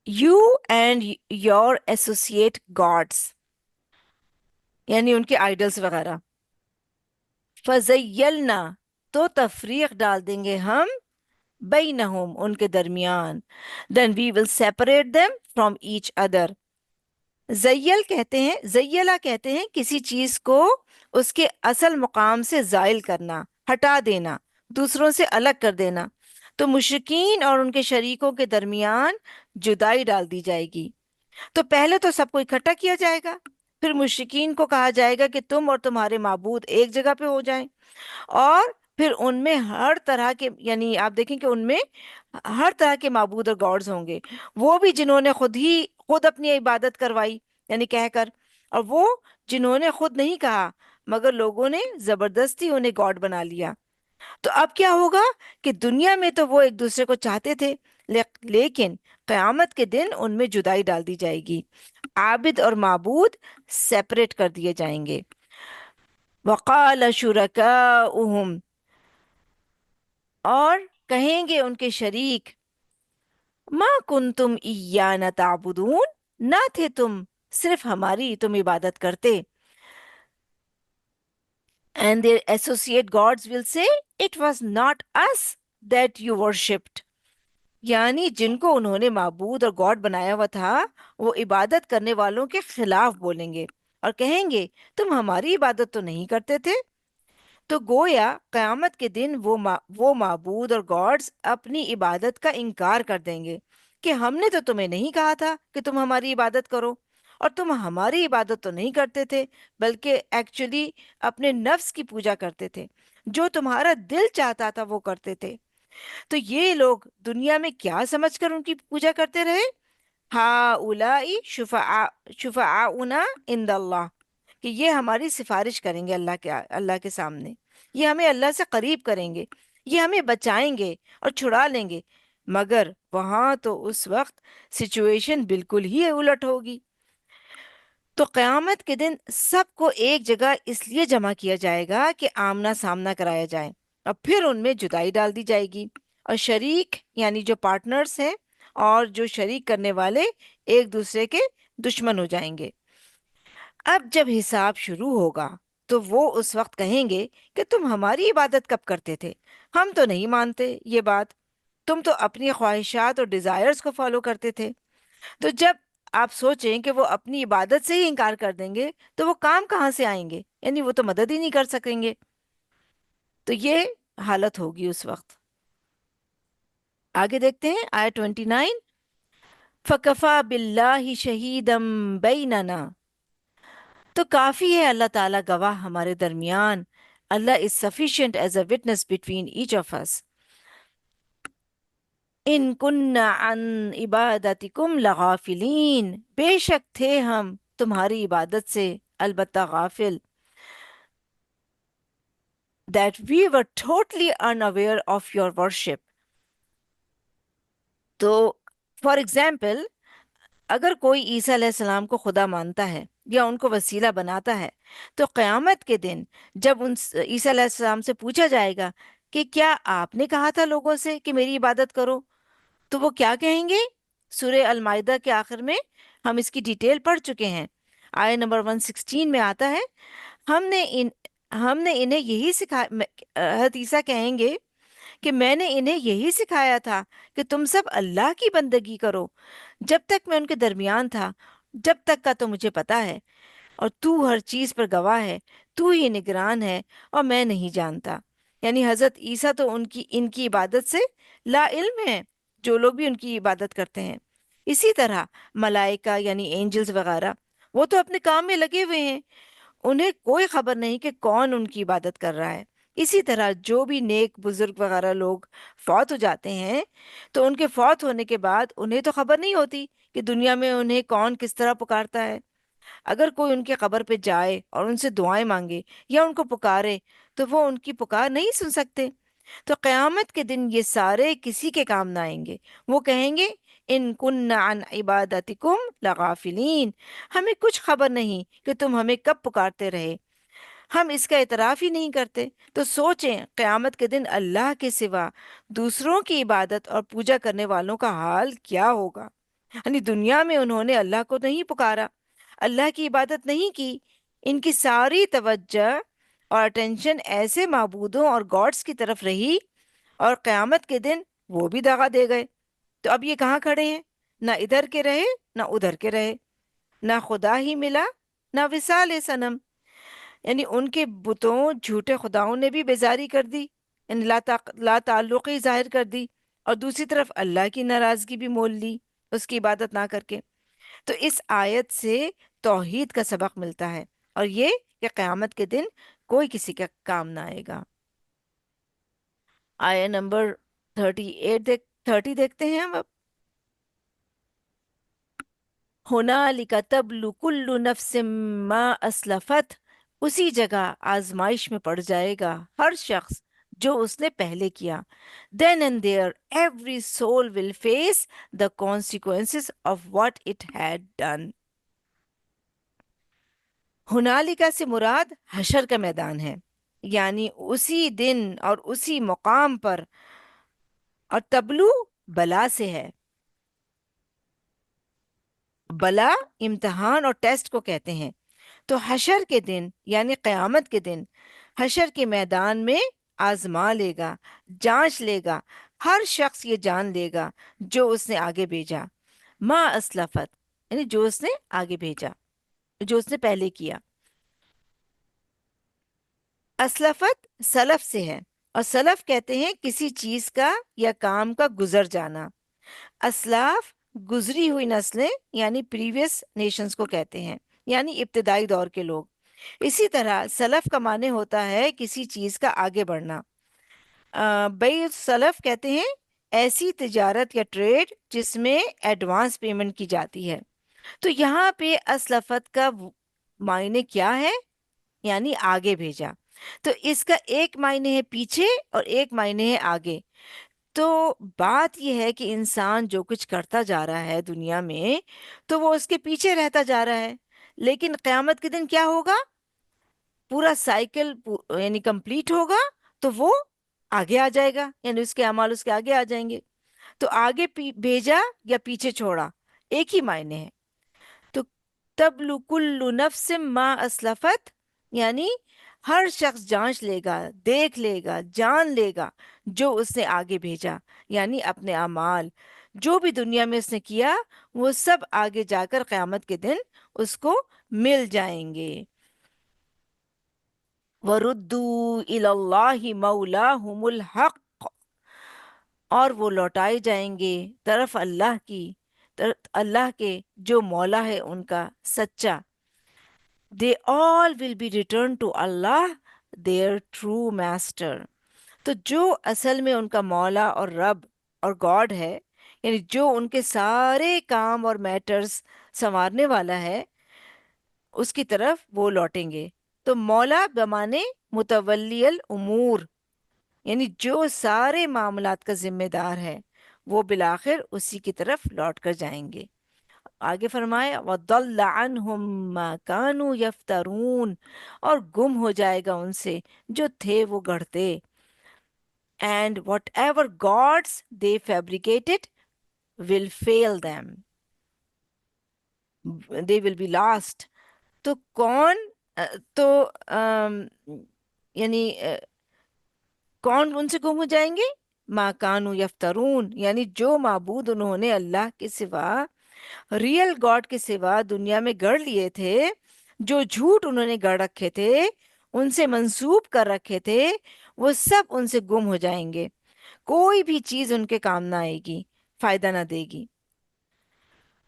you and your associate gods, یعنی ان کے آئیڈلس وغیرہ. فزیلنا، تو تفریق ڈال دیں گے ہم، بینہم، ان کے درمیان. Then we will separate them from each other. زیل کہتے ہیں، زیلہ کہتے ہیں کسی چیز کو اس کے اصل مقام سے زائل کرنا، ہٹا دینا، دوسروں سے الگ کر دینا. تو مشرکین اور ان کے شریکوں کے درمیان جدائی ڈال دی جائے گی. تو پہلے تو سب کو اکٹھا کیا جائے گا، پھر مشرکین کو کہا جائے گا کہ تم اور تمہارے معبود ایک جگہ پہ ہو جائیں، اور پھر ان میں ہر طرح کے، یعنی آپ دیکھیں کہ ان میں ہر طرح کے معبود اور گاڈز ہوں گے، وہ بھی جنہوں نے خود اپنی عبادت کروائی یعنی کہہ کر، اور وہ جنہوں نے خود نہیں کہا مگر لوگوں نے زبردستی انہیں گاڈ بنا لیا. تو اب کیا ہوگا کہ دنیا میں تو وہ ایک دوسرے کو چاہتے تھے، لیکن قیامت کے دن ان میں جدائی ڈال دی جائے گی، عابد اور معبود سیپریٹ کر دیے جائیں گے. وقال شرکاؤہم، اور کہیں گے ان کے شریک، ما کنتم ایانا تعبدون، نہ تھے تم صرف ہماری تم عبادت کرتے. And their associate gods will say, it was not us that you worshipped. یعنی جن کو انہوں نے معبود اور گاڈ بنایا ہوا تھا، وہ عبادت کرنے والوں کے خلاف بولیں گے اور کہیں گے تم ہماری عبادت تو نہیں کرتے تھے. تو گویا قیامت کے دن وہ معبود اور گاڈز اپنی عبادت کا انکار کر دیں گے کہ ہم نے تو تمہیں نہیں کہا تھا کہ تم ہماری عبادت کرو، اور تم ہماری عبادت تو نہیں کرتے تھے، بلکہ ایکچولی اپنے نفس کی پوجا کرتے تھے، جو تمہارا دل چاہتا تھا وہ کرتے تھے. تو یہ لوگ دنیا میں کیا سمجھ کر ان کی پوجا کرتے رہے؟ ہؤلائی شفعاؤنا عند اللہ، کہ یہ ہماری سفارش کریں گے اللہ کے سامنے، یہ ہمیں اللہ سے قریب کریں گے، یہ ہمیں بچائیں گے اور چھڑا لیں گے. مگر وہاں تو اس وقت سچویشن بالکل ہی الٹ ہوگی. تو قیامت کے دن سب کو ایک جگہ اس لیے جمع کیا جائے گا کہ آمنا سامنا کرایا جائے، اور پھر ان میں جدائی ڈال دی جائے گی، اور شریک یعنی جو پارٹنرز ہیں اور جو شریک کرنے والے ایک دوسرے کے دشمن ہو جائیں گے. اب جب حساب شروع ہوگا تو وہ اس وقت کہیں گے کہ تم ہماری عبادت کب کرتے تھے؟ ہم تو نہیں مانتے یہ بات، تم تو اپنی خواہشات اور ڈیزائرز کو فالو کرتے تھے. تو جب آپ سوچیں کہ وہ اپنی عبادت سے ہی انکار کر دیں گے تو وہ کام کہاں سے آئیں گے؟ یعنی وہ تو مدد ہی نہیں کر سکیں گے. تو یہ حالت ہوگی اس وقت. آگے دیکھتے ہیں آیت 29. فَكَفَى بِاللَّهِ شَهِيدًا بَيْنَنَا، تو کافی ہے اللہ تعالیٰ گواہ ہمارے درمیان. اللہ is sufficient as a witness between each of us. ان کننا عن عبادتکم لغافلین، بے شک تھے ہم تمہاری عبادت سے البتہ غافل. That we were totally unaware of your worship. تو فار ایگزامپل اگر کوئی عیسیٰ علیہ السلام کو خدا مانتا ہے یا ان کو وسیلہ بناتا ہے، تو قیامت کے دن جب ان عیسیٰ علیہ السلام سے پوچھا جائے گا کہ کیا آپ نے کہا تھا لوگوں سے کہ میری عبادت کرو، تو وہ کیا کہیں گے؟ سورہ المائدہ کے آخر میں ہم اس کی ڈیٹیل پڑھ چکے ہیں. آیت نمبر 116 میں آتا ہے، ہم نے انہیں یہی سکھایا، حضرت عیسیٰ کہیں گے کہ میں نے انہیں یہی سکھایا تھا کہ تم سب اللہ کی بندگی کرو جب تک میں ان کے درمیان تھا، جب تک کا تو مجھے پتا ہے، اور تو ہر چیز پر گواہ ہے، تو ہی نگران ہے اور میں نہیں جانتا. یعنی حضرت عیسیٰ تو ان کی عبادت سے لا علم ہے، جو لوگ بھی ان کی عبادت کرتے ہیں. اسی طرح ملائکہ یعنی اینجلز وغیرہ، وہ تو اپنے کام میں لگے ہوئے ہیں، انہیں کوئی خبر نہیں کہ کون ان کی عبادت کر رہا ہے۔ اسی طرح جو بھی نیک بزرگ وغیرہ لوگ فوت ہو جاتے ہیں تو ان کے فوت ہونے کے بعد انہیں تو خبر نہیں ہوتی کہ دنیا میں انہیں کون کس طرح پکارتا ہے۔ اگر کوئی ان کے قبر پہ جائے اور ان سے دعائیں مانگے یا ان کو پکارے تو وہ ان کی پکار نہیں سن سکتے۔ تو قیامت کے دن یہ سارے کسی کے کام نہ آئیں گے۔ وہ کہیں گے ان کننا عن عبادتکم لغافلین، ہمیں کچھ خبر نہیں کہ تم ہمیں کب پکارتے رہے، ہم اس کا اعتراف ہی نہیں کرتے۔ تو سوچیں قیامت کے دن اللہ کے سوا دوسروں کی عبادت اور پوجا کرنے والوں کا حال کیا ہوگا۔ یعنی دنیا میں انہوں نے اللہ کو نہیں پکارا، اللہ کی عبادت نہیں کی، ان کی ساری توجہ اور اٹینشن ایسے معبودوں اور گاڈس کی طرف رہی، اور قیامت کے دن وہ بھی دغا دے گئے۔ تو اب یہ کہاں کھڑے ہیں؟ نہ ادھر کے رہے نہ ادھر کے رہے، نہ خدا ہی ملا نہ وصال صنم۔ یعنی ان کے بتوں جھوٹے خداؤں نے بھی بیزاری کر دی، یعنی لا تعلقی ظاہر کر دی، اور دوسری طرف اللہ کی ناراضگی بھی مول لی اس کی عبادت نہ کر کے۔ تو اس آیت سے توحید کا سبق ملتا ہے، اور یہ کہ قیامت کے دن کوئی کسی کا کام نہ آئے گا۔ آیت نمبر 30 دیکھتے ہیں ہم اب۔ ہنالک تبلو کل نفس ما اسلفت، اسی جگہ آزمائش میں پڑ جائے گا ہر شخص جو اس نے پہلے کیا۔ Then and there every soul will face the consequences of what it had done۔ ہنالکا سے مراد حشر کا میدان ہے، یعنی اسی دن اور اسی مقام پر، اور تبلو بلا سے ہے۔ بلا امتحان اور ٹیسٹ کو کہتے ہیں۔ تو حشر کے دن یعنی قیامت کے دن حشر کے میدان میں آزما لے گا، جانچ لے گا، ہر شخص یہ جان لے گا جو اس نے آگے بھیجا۔ ما اسلفت یعنی جو اس نے آگے بھیجا، جو اس نے پہلے کیا۔ اسلفت سلف سے ہے، اور سلف کہتے ہیں کسی چیز کا یا کام کا گزر جانا۔ اسلاف گزری ہوئی نسلیں یعنی پریویس نیشنز کو کہتے ہیں، یعنی ابتدائی دور کے لوگ۔ اسی طرح سلف کا معنی ہوتا ہے کسی چیز کا آگے بڑھنا۔ بیع سلف کہتے ہیں ایسی تجارت یا ٹریڈ جس میں ایڈوانس پیمنٹ کی جاتی ہے۔ تو یہاں پہ اسلفت کا معنی کیا ہے؟ یعنی آگے بھیجا۔ تو اس کا ایک معنی ہے پیچھے اور ایک معنی ہے آگے۔ تو بات یہ ہے کہ انسان جو کچھ کرتا جا رہا ہے دنیا میں تو وہ اس کے پیچھے رہتا جا رہا ہے، لیکن قیامت کے دن کیا ہوگا؟ پورا سائیکل یعنی کمپلیٹ ہوگا تو وہ آگے آ جائے گا، یعنی اس کے اعمال اس کے آگے آ جائیں گے۔ تو آگے بھیجا یا پیچھے چھوڑا ایک ہی معنی ہے۔ تو تبلو کل نفس ما اسلفت یعنی ہر شخص جانچ لے گا، دیکھ لے گا، جان لے گا جو اس نے آگے بھیجا، یعنی اپنے اعمال جو بھی دنیا میں اس نے کیا وہ سب آگے جا کر قیامت کے دن اس کو مل جائیں گے۔ وَرُدُّوا إِلَى اللَّهِ مَوْلَاهُمُ الْحَقِّ، اور وہ لوٹائے جائیں گے طرف اللہ کی، اللہ کے جو مولا ہے ان کا سچا۔ They all will be returned to Allah, their true master۔ تو جو اصل میں ان کا مولا اور رب اور گاڈ ہے، یعنی جو ان کے سارے کام اور میٹرز سنوارنے والا ہے، اس کی طرف وہ لوٹیں گے۔ تو مولا بمانے متولی الامور، یعنی جو سارے معاملات کا ذمہ دار ہے، وہ بالآخر اسی کی طرف لوٹ کر جائیں گے۔ آگے فرمائے وَضَلَّ عَنْهُمْ مَا كَانُوا يَفْتَرُونَ، اور گم ہو جائے گا ان سے جو تھے وہ گڑھتے۔ And whatever gods they fabricated will fail them, they will be lost۔ تو کون تو یعنی کون ان سے گم ہو جائیں گے؟ ما کانوا یفترون، یعنی جو معبود انہوں نے اللہ کے سوا، ریئل گاڈ کے سوا دنیا میں گڑھ لیے تھے، جو جھوٹ انہوں نے گڑھ رکھے تھے، ان سے منسوب کر رکھے تھے، وہ سب ان سے گم ہو جائیں گے۔ کوئی بھی چیز ان کے کام نہ آئے گی، فائدہ نہ دے گی۔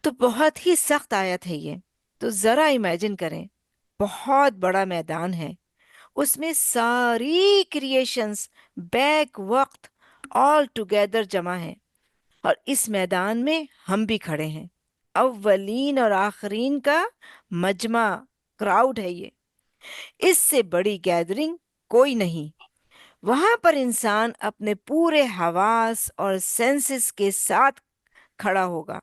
تو بہت ہی سخت آیت ہے یہ۔ تو ذرا امیجن کریں بہت بڑا میدان ہے، اس میں ساری کریشنز بیک وقت آل ٹوگیدر جمع ہیں، اور اس میدان میں ہم بھی کھڑے ہیں، اولین اور آخرین کا مجمع، کراؤڈ ہے یہ، اس سے بڑی گیدرنگ کوئی نہیں۔ وہاں پر انسان اپنے پورے حواس اور سینسز کے ساتھ کھڑا ہوگا،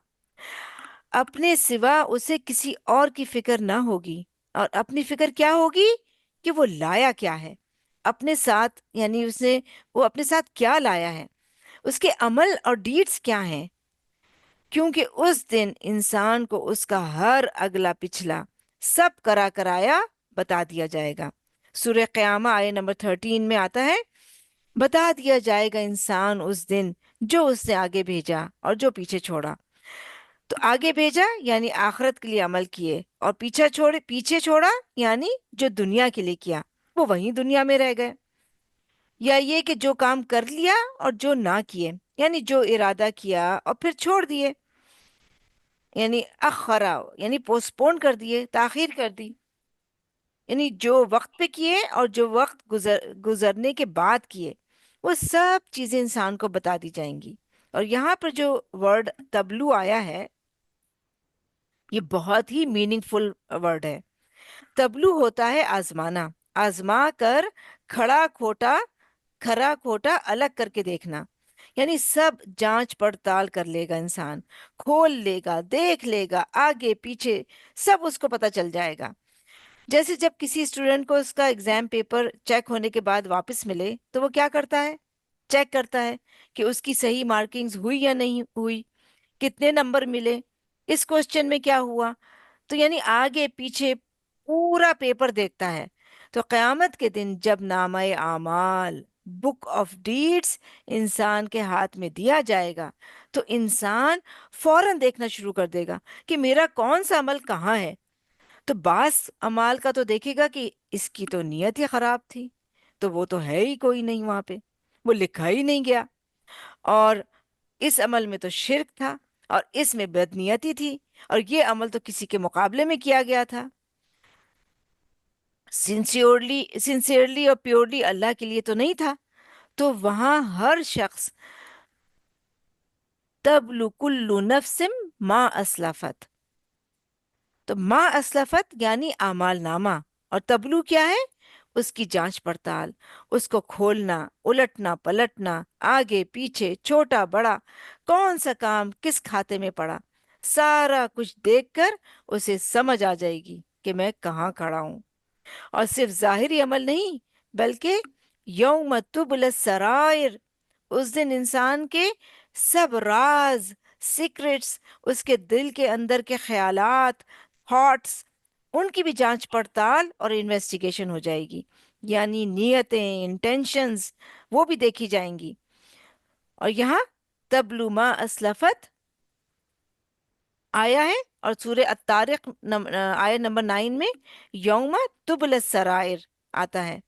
اپنے سوا اسے کسی اور کی فکر نہ ہوگی، اور اپنی فکر کیا ہوگی کہ وہ لایا کیا ہے اپنے ساتھ، یعنی وہ اپنے ساتھ کیا لایا ہے، اس کے عمل اور ڈیڈز کیا ہیں، کیونکہ اس دن انسان کو اس کا ہر اگلا پچھلا سب کرا کرایا بتا دیا جائے گا۔ سورہ قیامہ آیہ نمبر 13 میں آتا ہے، بتا دیا جائے گا انسان اس دن جو اس نے آگے بھیجا اور جو پیچھے چھوڑا۔ تو آگے بھیجا یعنی آخرت کے لیے عمل کیے، اور پیچھے چھوڑا یعنی جو دنیا کے لیے کیا وہ وہیں دنیا میں رہ گئے، یا یہ کہ جو کام کر لیا اور جو نہ کیے، یعنی جو ارادہ کیا اور پھر چھوڑ دیے، یعنی اخرا یعنی پوسٹ پون کر دیے، تاخیر کر دی، یعنی جو وقت پہ کیے اور جو وقت گزرنے کے بعد کیے، وہ سب چیزیں انسان کو بتا دی جائیں گی۔ اور یہاں پر جو ورڈ تبلو آیا ہے یہ بہت ہی میننگ فل ورڈ ہے۔ تبلو ہوتا ہے آزمانا، آزما کر کھڑا کھوٹا الگ کر کے دیکھنا، یعنی سب جانچ پڑتال کر لے گا انسان، کھول لے گا، دیکھ لے گا، آگے پیچھے سب اس کو پتہ چل جائے گا۔ جیسے جب کسی اسٹوڈنٹ کو اس کا ایگزام پیپر چیک ہونے کے بعد واپس ملے تو وہ کیا کرتا ہے؟ چیک کرتا ہے کہ اس کی صحیح مارکنگز ہوئی یا نہیں ہوئی، کتنے نمبر ملے، اس کوشچن میں کیا ہوا، تو یعنی آگے پیچھے پورا پیپر دیکھتا ہے۔ تو قیامت کے دن جب نامہ اعمال، بک آف ڈیڈز انسان کے ہاتھ میں دیا جائے گا تو انسان فوراً دیکھنا شروع کر دے گا کہ میرا کون سا عمل کہاں ہے۔ تو بعض عمال کا تو دیکھے گا کہ اس کی تو نیت ہی خراب تھی، تو وہ تو ہے ہی کوئی نہیں وہاں پہ، وہ لکھا ہی نہیں گیا، اور اس عمل میں تو شرک تھا، اور اس میں بدنیتی تھی، اور یہ عمل تو کسی کے مقابلے میں کیا گیا تھا، سنسیئرلی اور پیورلی اللہ کے لیے تو نہیں تھا۔ تو وہاں ہر شخص تبلو کل نفس ما اسلفت، تو ما اسلفت یعنی اعمال نامہ، اور تبلو کیا ہے؟ اس کی جانچ پڑتال، اس کو کھولنا، الٹنا پلٹنا، آگے پیچھے چھوٹا بڑا کون سا کام کس کھاتے میں پڑا، سارا کچھ دیکھ کر اسے سمجھ آ جائے گی کہ میں کہاں کھڑا ہوں۔ اور صرف ظاہری عمل نہیں بلکہ یوم تبل السرائر، اس دن انسان کے سب راز، سیکرٹس، اس کے دل کے اندر کے خیالات، تھاٹس، ان کی بھی جانچ پڑتال اور انویسٹیگیشن ہو جائے گی، یعنی نیتیں، انٹینشنز وہ بھی دیکھی جائیں گی۔ اور یہاں تبلو ما اسلفت آیا ہے، اور سورہ الطارق آیت نمبر 9 میں یوم تبل السرائر آتا ہے،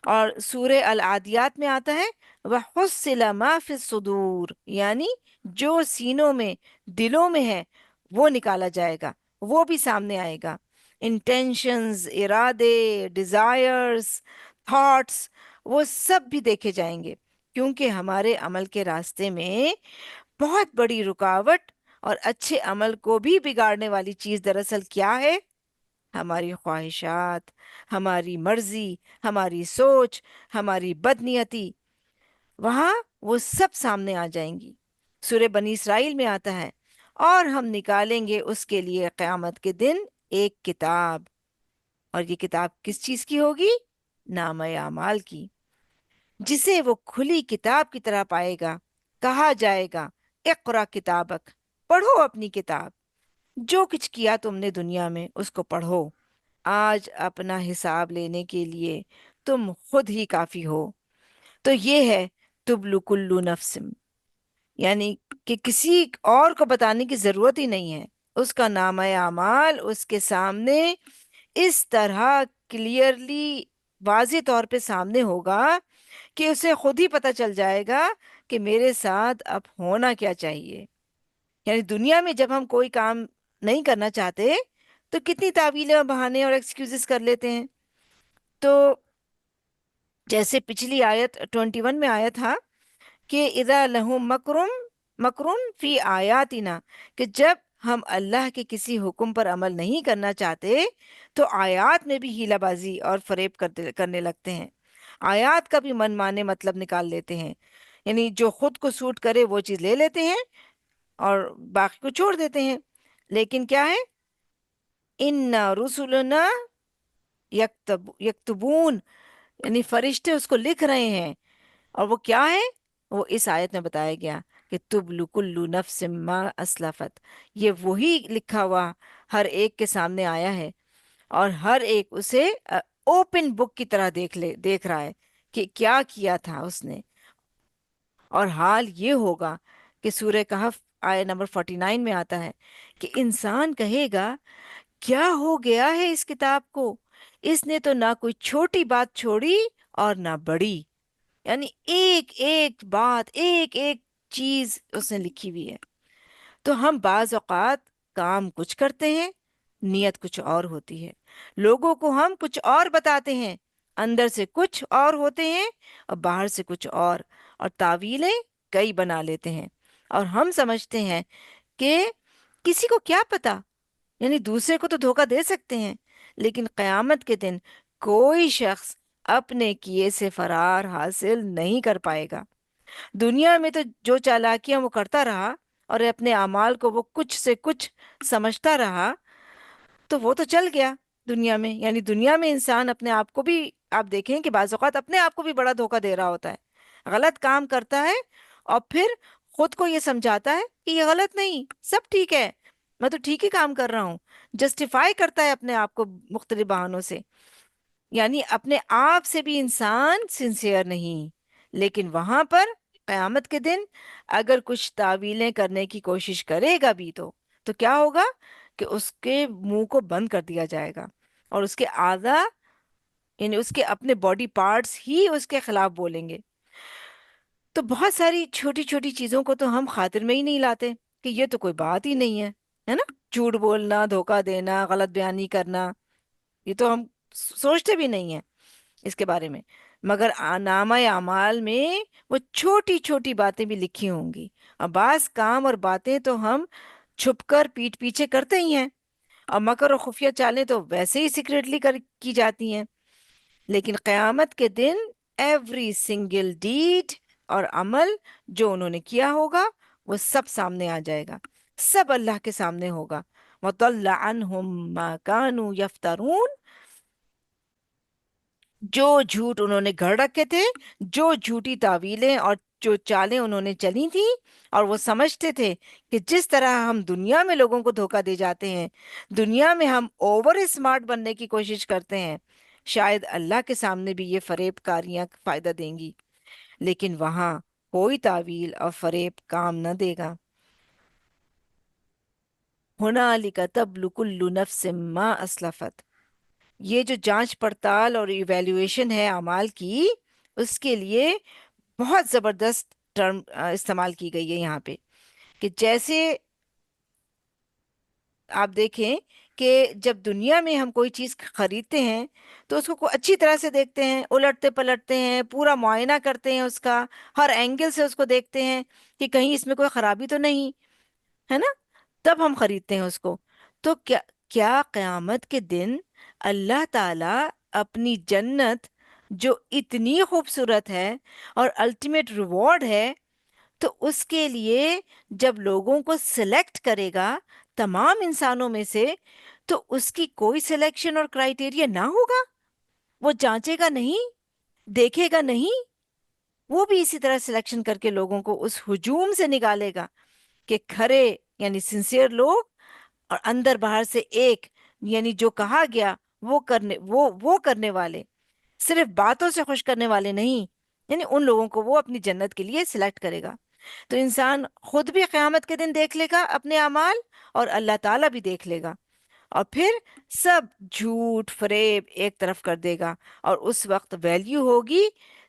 اور سورہ العادیات میں آتا ہے وَحُصِّلَ مَا فِي الصُّدُورِ، یعنی جو سینوں میں، دلوں میں ہے وہ نکالا جائے گا، وہ بھی سامنے آئے گا، انٹینشنز، ارادے، ڈیزائرز، تھاٹس، وہ سب بھی دیکھے جائیں گے، کیونکہ ہمارے عمل کے راستے میں بہت بڑی رکاوٹ اور اچھے عمل کو بھی بگاڑنے والی چیز دراصل کیا ہے؟ ہماری خواہشات، ہماری مرضی، ہماری سوچ، ہماری بدنیتی، وہاں وہ سب سامنے آ جائیں گی۔ سورہ بنی اسرائیل میں آتا ہے اور ہم نکالیں گے اس کے لیے قیامت کے دن ایک کتاب، اور یہ کتاب کس چیز کی ہوگی؟ نامہ اعمال کی، جسے وہ کھلی کتاب کی طرح پائے گا۔ کہا جائے گا اقرا کتابک، پڑھو اپنی کتاب، جو کچھ کیا تم نے دنیا میں اس کو پڑھو، آج اپنا حساب لینے کے لیے تم خود ہی کافی ہو۔ تو یہ ہے تبلو کلو نفس، یعنی کہ کسی اور کو بتانے کی ضرورت ہی نہیں ہے، اس کا نامہ اعمال اس کے سامنے اس طرح کلیئرلی، واضح طور پہ سامنے ہوگا کہ اسے خود ہی پتہ چل جائے گا کہ میرے ساتھ اب ہونا کیا چاہیے۔ یعنی دنیا میں جب ہم کوئی کام نہیں کرنا چاہتے تو کتنی تعویلیں اور بہانے اور ایکسکیوزز کر لیتے ہیں. تو جیسے پچھلی آیت 21 میں آیا تھا کہ اذا لہم مکرن فی آیاتنا، کہ جب ہم اللہ کے کسی حکم پر عمل نہیں کرنا چاہتے تو آیات میں بھی ہیلہ بازی اور فریب کرنے لگتے ہیں. آیات کا بھی من مانے مطلب نکال لیتے ہیں، یعنی جو خود کو سوٹ کرے وہ چیز لے لیتے ہیں اور باقی کو چھوڑ دیتے ہیں. لیکن کیا ہے؟ ان رسلنا یکتبون، یعنی فرشتے اس کو لکھ رہے ہیں. اور وہ کیا ہے؟ وہ اس آیت میں بتایا گیا کہ تبلو کلو نفس ما اسلفت، یہ وہی لکھا ہوا ہر ایک کے سامنے آیا ہے، اور ہر ایک اسے اوپن بک کی طرح دیکھ رہا ہے کہ کیا کیا تھا اس نے. اور حال یہ ہوگا کہ سورہ کہف آیت نمبر 49 میں آتا ہے کہ انسان کہے گا کیا ہو گیا ہے اس کتاب کو، اس نے تو نہ کوئی چھوٹی بات چھوڑی اور نہ بڑی، یعنی ایک ایک بات، ایک ایک چیز اس نے لکھی ہوئی ہے. تو ہم بعض اوقات کام کچھ کرتے ہیں، نیت کچھ اور ہوتی ہے. لوگوں کو ہم کچھ اور بتاتے ہیں، اندر سے کچھ اور ہوتے ہیں اور باہر سے کچھ اور تعویلیں کئی بنا لیتے ہیں. اور ہم سمجھتے ہیں کہ کسی کو کیا پتا، یعنی دوسرے کو تو دھوکہ دے سکتے ہیں، لیکن قیامت کے دن کوئی شخص اپنے کیے سے فرار حاصل نہیں کر پائے گا. دنیا میں تو جو چالاکیاں وہ کرتا رہا اور اپنے اعمال کو وہ کچھ سے کچھ سمجھتا رہا تو وہ تو چل گیا دنیا میں. یعنی دنیا میں انسان اپنے آپ کو بھی، آپ دیکھیں کہ بعض اوقات اپنے آپ کو بھی بڑا دھوکہ دے رہا ہوتا ہے، غلط کام کرتا ہے اور پھر خود کو یہ سمجھاتا ہے کہ یہ غلط نہیں، سب ٹھیک ہے، میں تو ٹھیک ہی کام کر رہا ہوں. جسٹیفائی کرتا ہے اپنے آپ کو مختلف بہانوں سے. یعنی اپنے آپ سے بھی انسان سنسیئر نہیں. لیکن وہاں پر قیامت کے دن اگر کچھ تعویلیں کرنے کی کوشش کرے گا بھی تو کیا ہوگا کہ اس کے منہ کو بند کر دیا جائے گا، اور اس کے اعضاء، یعنی اس کے اپنے باڈی پارٹس ہی اس کے خلاف بولیں گے. تو بہت ساری چھوٹی چھوٹی چیزوں کو تو ہم خاطر میں ہی نہیں لاتے کہ یہ تو کوئی بات ہی نہیں ہے نا؟ جھوٹ بولنا، دھوکہ دینا، غلط بیانی کرنا، یہ تو ہم سوچتے بھی نہیں ہیں اس کے بارے میں. مگر نامہ اعمال میں وہ چھوٹی چھوٹی باتیں بھی لکھی ہوں گی. اور بعض کام اور باتیں تو ہم چھپ کر پیٹھ پیچھے کرتے ہی ہیں، اور مکر و خفیہ چالیں تو ویسے ہی سیکریٹلی کی جاتی ہیں. لیکن قیامت کے دن ایوری سنگل ڈیڈ اور عمل جو انہوں نے کیا ہوگا وہ سب سامنے آ جائے گا، سب اللہ کے سامنے ہوگا. وَضَلَّ عَنْهُمْ مَا كَانُوا يَفْتَرُونَ، جو جھوٹ انہوں نے گھڑ رکھے تھے، جو جھوٹی تعویلیں اور جو چالیں انہوں نے چلی تھی، اور وہ سمجھتے تھے کہ جس طرح ہم دنیا میں لوگوں کو دھوکہ دے جاتے ہیں، دنیا میں ہم اوور اسمارٹ بننے کی کوشش کرتے ہیں، شاید اللہ کے سامنے بھی یہ فریب کاریاں فائدہ دیں گی. لیکن وہاں کوئی تعویل اور فریب کام نہ دے گا. هُنَالِكَ تَبْلُو كُلُّ نَفْسٍ مَّا أَسْلَفَتْ، یہ جو جانچ پڑتال اور ایویلیویشن ہے اعمال کی، اس کے لیے بہت زبردست ٹرم استعمال کی گئی ہے یہاں پہ، کہ جیسے آپ دیکھیں کہ جب دنیا میں ہم کوئی چیز خریدتے ہیں تو اس کو اچھی طرح سے دیکھتے ہیں، الٹتے پلٹتے ہیں، پورا معائنہ کرتے ہیں، اس کا ہر اینگل سے اس کو دیکھتے ہیں کہ کہیں اس میں کوئی خرابی تو نہیں ہے نا، تب ہم خریدتے ہیں اس کو. تو کیا قیامت کے دن اللہ تعالی اپنی جنت جو اتنی خوبصورت ہے اور الٹیمیٹ ریوارڈ ہے، تو اس کے لیے جب لوگوں کو سلیکٹ کرے گا تمام انسانوں میں سے، تو اس کی کوئی سلیکشن اور کرائیٹیریا نہ ہوگا؟ وہ جانچے گا نہیں، دیکھے گا نہیں، وہ بھی اسی طرح سلیکشن کر کے لوگوں کو اس ہجوم سے نکالے گا کہ کھرے یعنی سنسیئر لوگ، اور اندر باہر سے ایک، یعنی جو کہا گیا وہ کرنے والے، صرف باتوں سے خوش کرنے والے نہیں، یعنی ان لوگوں کو وہ اپنی جنت کے لیے سلیکٹ کرے گا. تو انسان خود بھی قیامت کے دن دیکھ لے گا اپنے اعمال، اور اللہ تعالیٰ بھی دیکھ لے گا، اور پھر سب جھوٹ فریب ایک طرف کر دے گا، اور اس وقت ویلیو ہوگی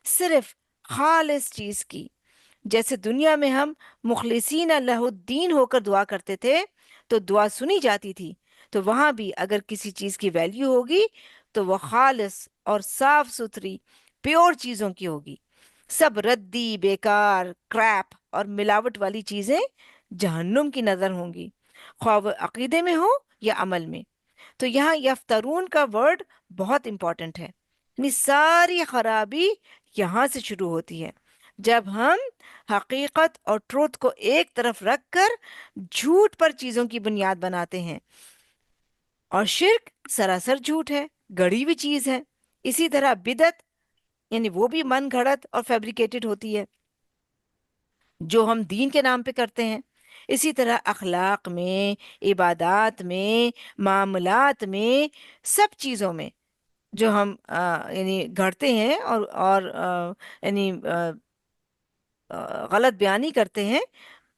صرف خالص چیز کی. جیسے دنیا میں ہم مخلصین اللہ الدین ہو کر دعا کرتے تھے تو دعا سنی جاتی تھی، تو وہاں بھی اگر کسی چیز کی ویلیو ہوگی تو وہ خالص اور صاف ستھری پیور چیزوں کی ہوگی. سب ردی، بیکار، کریپ اور ملاوٹ والی چیزیں جہنم کی نظر ہوں گی، خواہ وہ عقیدے میں ہو یا عمل میں. تو یہاں یفترون کا ورڈ بہت امپورٹنٹ ہے، یعنی ساری خرابی یہاں سے شروع ہوتی ہے جب ہم حقیقت اور ٹروتھ کو ایک طرف رکھ کر جھوٹ پر چیزوں کی بنیاد بناتے ہیں. اور شرک سراسر جھوٹ ہے، گڑی ہوئی چیز ہے. اسی طرح بدعت یعنی وہ بھی من گھڑت اور فیبریکیٹڈ ہوتی ہے جو ہم دین کے نام پہ کرتے ہیں. اسی طرح اخلاق میں، عبادات میں، معاملات میں، سب چیزوں میں جو ہم یعنی گھڑتے ہیں اور یعنی غلط بیانی کرتے ہیں،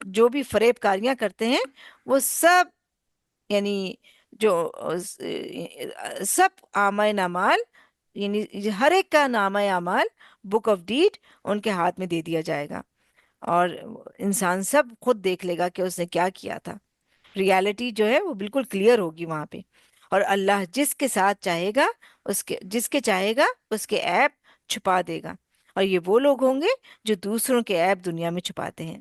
جو بھی فریب کاریاں کرتے ہیں، وہ سب یعنی جو سب اعمال اعمال یعنی ہر ایک کا نامہ اعمال بک آف ڈیڈ ان کے ہاتھ میں دے دیا جائے گا، اور انسان سب خود دیکھ لے گا کہ اس نے کیا کیا تھا. ریالٹی جو ہے وہ بالکل کلیئر ہوگی وہاں پہ. اور اللہ جس کے ساتھ چاہے گا جس کے چاہے گا اس کے عیب چھپا دے گا. اور یہ وہ لوگ ہوں گے جو دوسروں کے عیب دنیا میں چھپاتے ہیں.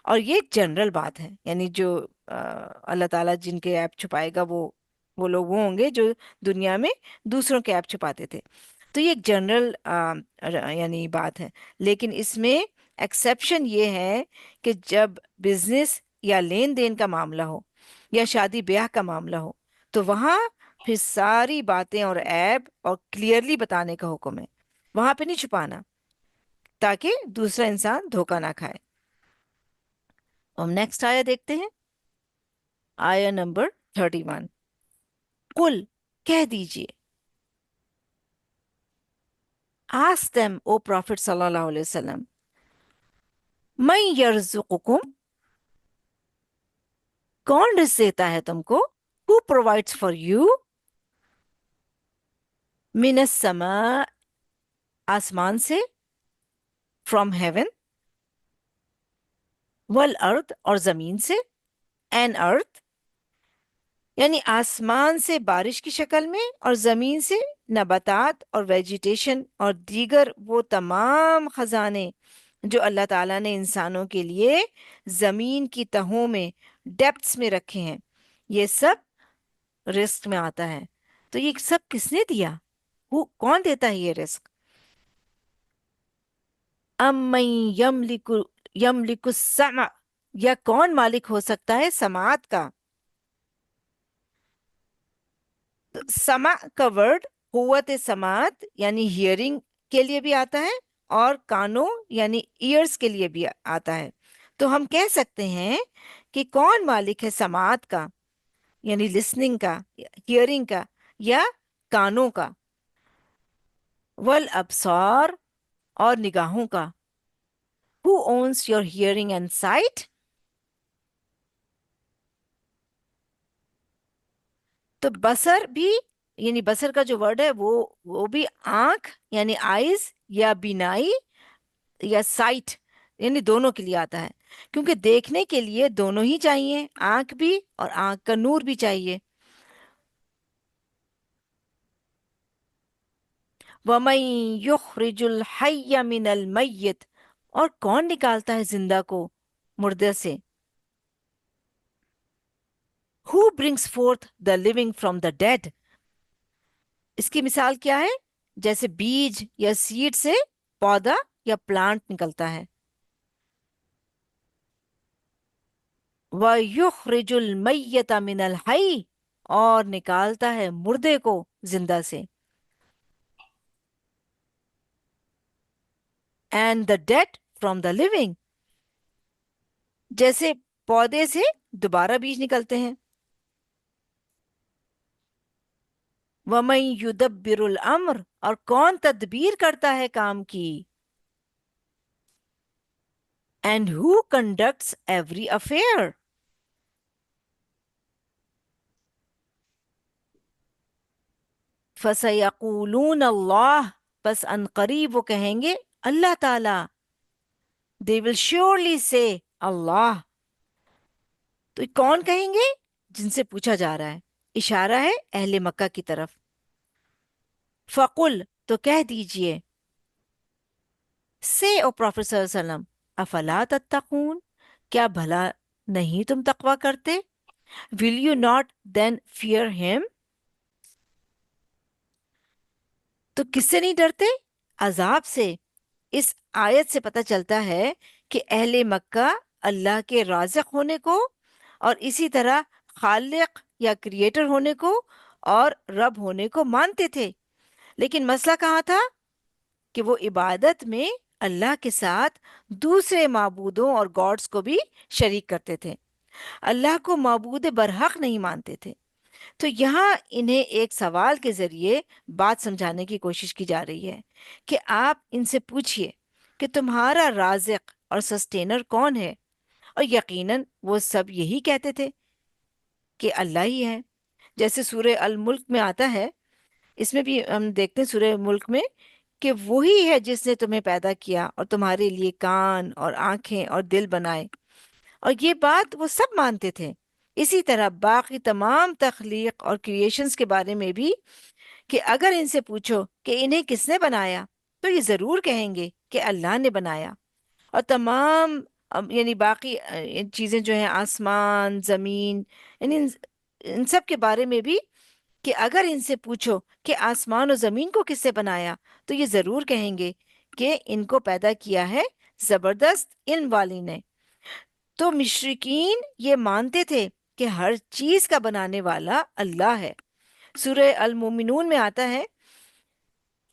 اور یہ ایک جنرل بات ہے، یعنی جو اللہ تعالیٰ جن کے عیب چھپائے گا وہ لوگ وہ ہوں گے جو دنیا میں دوسروں کے عیب چھپاتے تھے. تو یہ ایک جنرل یعنی بات ہے. لیکن اس میں ایکسیپشن یہ ہے کہ جب بزنس یا لین دین کا معاملہ ہو یا شادی بیاہ کا معاملہ ہو تو وہاں پھر ساری باتیں اور عیب اور کلیئرلی بتانے کا حکم ہے، وہاں پہ نہیں چھپانا تاکہ دوسرا انسان دھوکہ نہ کھائے. ہم نیکسٹ آیا دیکھتے ہیں، آیا نمبر 31. قل کہہ دیجئے، ask them او پروفٹ صلی اللہ علیہ وسلم، من یرزقکم، کون رزق دیتا ہے تم کو، who provides for you، من السماء، آسمان سے، from heaven، والارض، اور زمین سے، and earth، یعنی آسمان سے بارش کی شکل میں اور زمین سے نباتات اور ویجیٹیشن اور دیگر وہ تمام خزانے جو اللہ تعالیٰ نے انسانوں کے لیے زمین کی تہوں میں ڈیپتھس میں رکھے ہیں، یہ سب رزق میں آتا ہے. تو یہ سب کس نے دیا؟ وہ کون دیتا ہے یہ رزق؟ امن یملک السمع، یا کون مالک ہو سکتا ہے سماعت کا؟ سمع کا ورڈ قوت سماعت یعنی ہیئرنگ کے لیے بھی آتا ہے اور کانوں یعنی ایئرز کے لیے بھی آتا ہے. تو ہم کہہ سکتے ہیں کہ کون مالک ہے سماعت کا، یعنی لسننگ کا، ہیئرنگ کا، یا کانوں کا، والابصار، اور نگاہوں کا. Who owns your hearing and sight؟ تو بصر بھی یعنی بصر کا جو ورڈ ہے وہ بھی آنکھ یعنی آئیز یا بینائی یا سائٹ یعنی دونوں کے لیے آتا ہے، کیونکہ دیکھنے کے لیے دونوں ہی چاہیے، آنکھ بھی اور آنکھ کا نور بھی چاہیے. وَمَن يُخْرِجُ الْحَيَّ مِنَ الْمَيِّتِ، اور کون نکالتا ہے زندہ کو مردے سے؟ Who brings forth the living from the dead؟ اس کی مثال کیا ہے؟ جیسے بیج یا سیڈ سے پودا یا پلانٹ نکلتا ہے. وَيُخْرِجُ الْمَيِّتَ مِنَ الْحَيِّ، اور نکالتا ہے مردے کو زندہ سے. And the dead from the living، جیسے پودے سے دوبارہ بیج نکلتے ہیں. وَمَن يُدَبِّرُ الْأَمْرَ، اور کون تدبیر کرتا ہے کام کی. And who conducts every affair، فَسَيَقُولُونَ اللَّهُ، بس ان قریب وہ کہیں گے اللہ تعالی. They will surely say اللہ. تو کون کہیں گے؟ جن سے پوچھا جا رہا ہے. اشارہ ہے اہل مکہ کی طرف. فقل تو کہہ دیجئے، سے او پروفیٹ صلی اللہ علیہ وسلم، افلا تتقون کیا بھلا نہیں تم تقوی کرتے؟ Will you not then fear him? تو کس سے نہیں ڈرتے؟ عذاب سے. اس آیت سے پتہ چلتا ہے کہ اہل مکہ اللہ کے رازق ہونے کو اور اسی طرح خالق یا کریٹر ہونے کو اور رب ہونے کو مانتے تھے، لیکن مسئلہ کہاں تھا؟ کہ وہ عبادت میں اللہ کے ساتھ دوسرے معبودوں اور گاڈز کو بھی شریک کرتے تھے، اللہ کو معبود برحق نہیں مانتے تھے. تو یہاں انہیں ایک سوال کے ذریعے بات سمجھانے کی کوشش کی جا رہی ہے کہ آپ ان سے پوچھئے کہ تمہارا رازق اور سسٹینر کون ہے؟ اور یقیناً وہ سب یہی کہتے تھے کہ اللہ ہی ہے. جیسے سورہ الملک میں آتا ہے، اس میں بھی ہم دیکھتے ہیں سورہ ملک میں کہ وہی ہے جس نے تمہیں پیدا کیا اور تمہارے لیے کان اور آنکھیں اور دل بنائے. اور یہ بات وہ سب مانتے تھے. اسی طرح باقی تمام تخلیق اور کریشنز کے بارے میں بھی کہ اگر ان سے پوچھو کہ انہیں کس نے بنایا تو یہ ضرور کہیں گے کہ اللہ نے بنایا. اور تمام یعنی باقی چیزیں جو ہیں آسمان، زمین، یعنی ان سب کے بارے میں بھی کہ اگر ان سے پوچھو کہ آسمان و زمین کو کس سے بنایا تو یہ ضرور کہیں گے کہ ان کو پیدا کیا ہے زبردست علم والی نے. تو مشرکین یہ مانتے تھے کہ ہر چیز کا بنانے والا اللہ ہے. سورہ المومنون میں آتا ہے،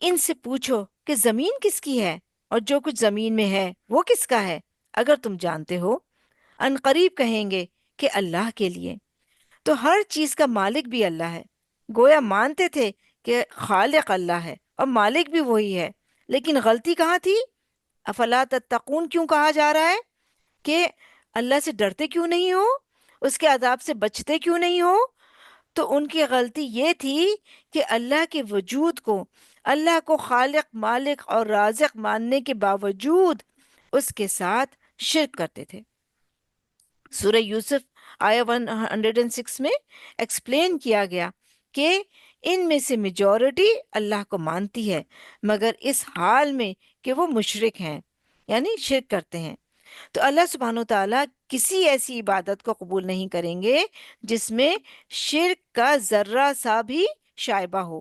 ان سے پوچھو کہ زمین کس کی ہے اور جو کچھ زمین میں ہے وہ کس کا ہے، اگر تم جانتے ہو. ان قریب کہیں گے کہ اللہ کے لیے. تو ہر چیز کا مالک بھی اللہ ہے. گویا مانتے تھے کہ خالق اللہ ہے اور مالک بھی وہی ہے، لیکن غلطی کہاں تھی؟ افلا تتقون کیوں کہا جا رہا ہے کہ اللہ سے ڈرتے کیوں نہیں ہو، اس کے عذاب سے بچتے کیوں نہیں ہو؟ تو ان کی غلطی یہ تھی کہ اللہ کے وجود کو، اللہ کو خالق، مالک اور رازق ماننے کے باوجود اس کے ساتھ شرک کرتے تھے. سورہ یوسف آیا 106 میں ایکسپلین کیا گیا کہ ان میں سے میجورٹی اللہ کو مانتی ہے، مگر اس حال میں کہ وہ مشرک ہیں، یعنی شرک کرتے ہیں. تو اللہ سبحانہ و تعالیٰ کسی ایسی عبادت کو قبول نہیں کریں گے جس میں شرک کا ذرہ سا بھی شائبہ ہو.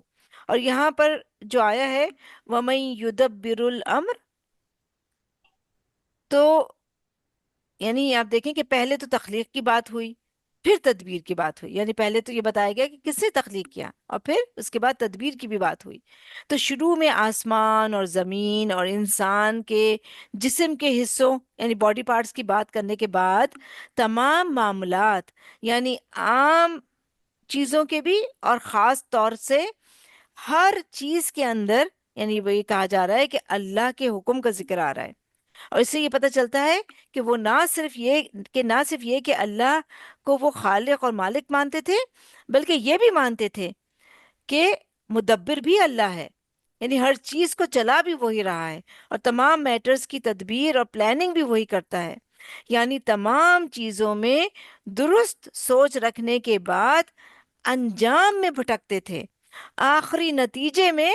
اور یہاں پر جو آیا ہے وَمَن يُدَبِّرُ الْأَمْرَ، تو یعنی آپ دیکھیں کہ پہلے تو تخلیق کی بات ہوئی، پھر تدبیر کی بات ہوئی. یعنی پہلے تو یہ بتایا گیا کہ کس نے تخلیق کیا اور پھر اس کے بعد تدبیر کی بھی بات ہوئی. تو شروع میں آسمان اور زمین اور انسان کے جسم کے حصوں یعنی باڈی پارٹس کی بات کرنے کے بعد تمام معاملات یعنی عام چیزوں کے بھی اور خاص طور سے ہر چیز کے اندر یعنی وہی کہا جا رہا ہے کہ اللہ کے حکم کا ذکر آ رہا ہے. اور اس سے یہ پتہ چلتا ہے کہ وہ نہ صرف یہ کہ اللہ کو وہ خالق اور مالک مانتے تھے، بلکہ یہ بھی مانتے تھے کہ مدبر بھی اللہ ہے، یعنی ہر چیز کو چلا بھی وہی رہا ہے اور تمام میٹرز کی تدبیر اور پلاننگ بھی وہی کرتا ہے. یعنی تمام چیزوں میں درست سوچ رکھنے کے بعد انجام میں بھٹکتے تھے، آخری نتیجے میں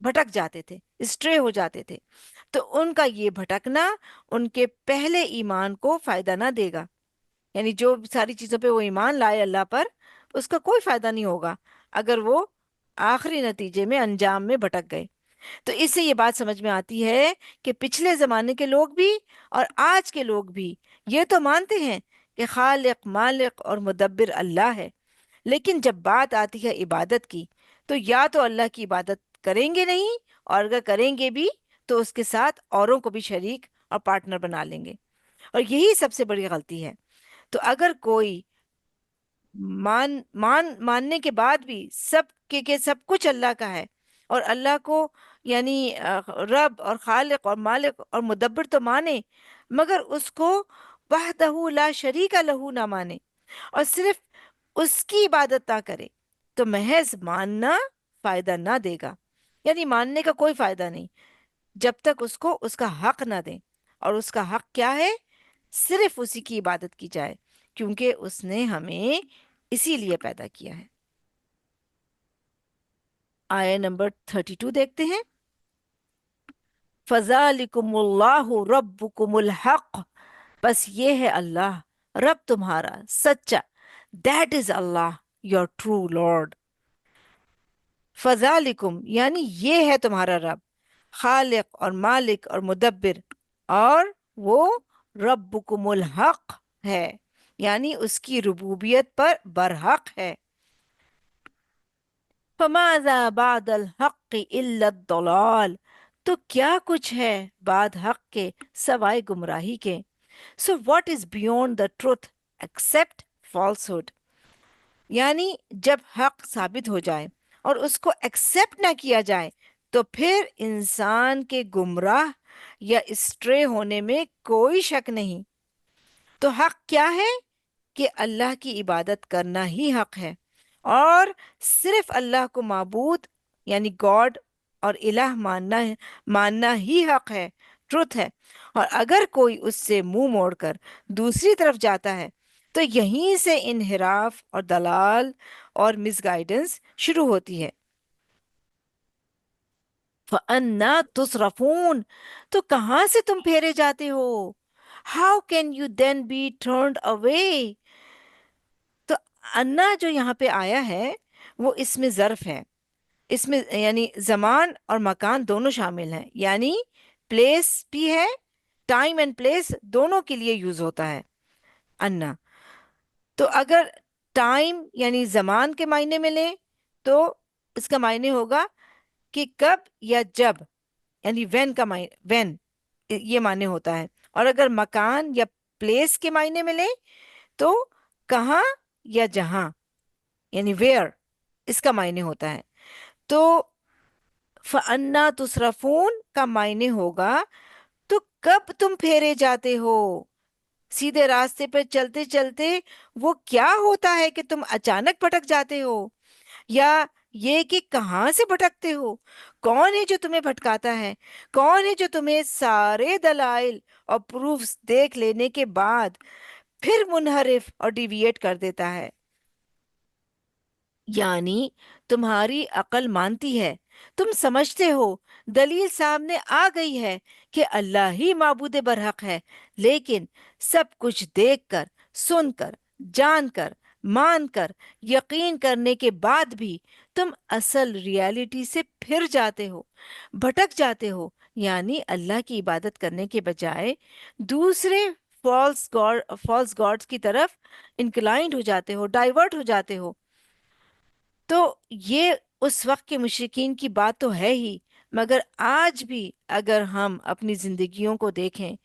بھٹک جاتے تھے، اسٹرے ہو جاتے تھے. تو ان کا یہ بھٹکنا ان کے پہلے ایمان کو فائدہ نہ دے گا. یعنی جو ساری چیزوں پہ وہ ایمان لائے اللہ پر، اس کا کوئی فائدہ نہیں ہوگا اگر وہ آخری نتیجے میں انجام میں بھٹک گئے. تو اس سے یہ بات سمجھ میں آتی ہے کہ پچھلے زمانے کے لوگ بھی اور آج کے لوگ بھی یہ تو مانتے ہیں کہ خالق، مالک اور مدبر اللہ ہے، لیکن جب بات آتی ہے عبادت کی تو یا تو اللہ کی عبادت کریں گے نہیں، اور اگر کریں گے بھی تو اس کے ساتھ اوروں کو بھی شریک اور پارٹنر بنا لیں گے. اور یہی سب سے بڑی غلطی ہے. تو اگر کوئی ماننے کے بعد بھی سب کہ سب کچھ اللہ کا ہے اور اللہ کو یعنی رب اور خالق اور مالک اور مدبر تو مانے، مگر اس کو وحدہ لا شریک لہ نہ مانے اور صرف اس کی عبادت نہ کرے، تو محض ماننا فائدہ نہ دے گا. یعنی ماننے کا کوئی فائدہ نہیں جب تک اس کو اس کا حق نہ دیں. اور اس کا حق کیا ہے؟ صرف اسی کی عبادت کی جائے، کیونکہ اس نے ہمیں اسی لیے پیدا کیا ہے. آیا نمبر 32 دیکھتے ہیں. فَذَلِكُمُ اللَّهُ رَبُّكُمُ الْحَقُّ، بس یہ ہے اللہ رب تمہارا سچا. That is Allah, your true Lord. فَذَلِكُمْ یعنی یہ ہے تمہارا رب، خالق اور مالک اور مدبر، اور وہ ربکم الحق ہے، یعنی اس کی ربوبیت پر برحق ہے. فَمَاذَا بَعْدَ الْحَقِّ إِلَّا الضَّلَالِ، تو کیا کچھ ہے بعد حق کے سوائے گمراہی کے. So what is beyond the truth except falsehood؟ یعنی جب حق ثابت ہو جائے اور اس کو ایکسیپٹ نہ کیا جائے تو پھر انسان کے گمراہ یا اسٹرے ہونے میں کوئی شک نہیں. تو حق کیا ہے؟ کہ اللہ کی عبادت کرنا ہی حق ہے، اور صرف اللہ کو معبود یعنی گاڈ اور الہ ماننا ہی حق ہے، ٹروتھ ہے. اور اگر کوئی اس سے منہ موڑ کر دوسری طرف جاتا ہے تو یہیں سے انحراف اور دلال اور مس گائیڈنس شروع ہوتی ہے. فَأَنَّا تُصْرَفُونَ، تو کہاں سے تم پھیرے جاتے ہو؟ How can you then be turned away؟ تو انا جو یہاں پہ آیا ہے وہ اس میں ظرف ہے، اس میں یعنی زمان اور مکان دونوں شامل ہیں، یعنی پلیس بھی ہے، ٹائم اینڈ پلیس دونوں کے لیے یوز ہوتا ہے انا. تو اگر ٹائم یعنی زمان کے معنی میں لیں تو اس کا معنی ہوگا کہ کب یا جب، یعنی وین کا وین یہ معنی ہوتا ہے. اور اگر مکان یا پلیس کے معنی میں لیں تو کہاں یا جہاں، یعنی ویئر اس کا معنی ہوتا ہے. تو فَأَنَّا تُصْرَفُونَ کا معنی ہوگا تو کب تم پھیرے جاتے ہو. سیدھے راستے پر چلتے چلتے وہ کیا ہوتا ہے کہ تم اچانک بھٹک جاتے ہو، یا یہ کہ کہاں سے بھٹکتے ہو؟ کون ہے جو تمہیں بھٹکاتا ہے؟ کون ہے جو تمہیں سارے دلائل اور پروفز دیکھ لینے کے بعد پھر منحرف اور ڈیویٹ کر دیتا ہے؟ یعنی تمہاری عقل مانتی ہے، تم سمجھتے ہو، دلیل سامنے آ گئی ہے کہ اللہ ہی معبود برحق ہے، لیکن سب کچھ دیکھ کر، سن کر، جان کر، مان کر، یقین کرنے کے بعد بھی تم اصل ریالٹی سے پھر جاتے ہو، بھٹک جاتے ہو، یعنی اللہ کی عبادت کرنے کے بجائے دوسرے فالس گاڈز کی طرف انکلائنڈ ہو جاتے ہو، ڈائیورٹ ہو جاتے ہو. تو یہ اس وقت کے مشرکین کی بات تو ہے ہی، مگر آج بھی اگر ہم اپنی زندگیوں کو دیکھیں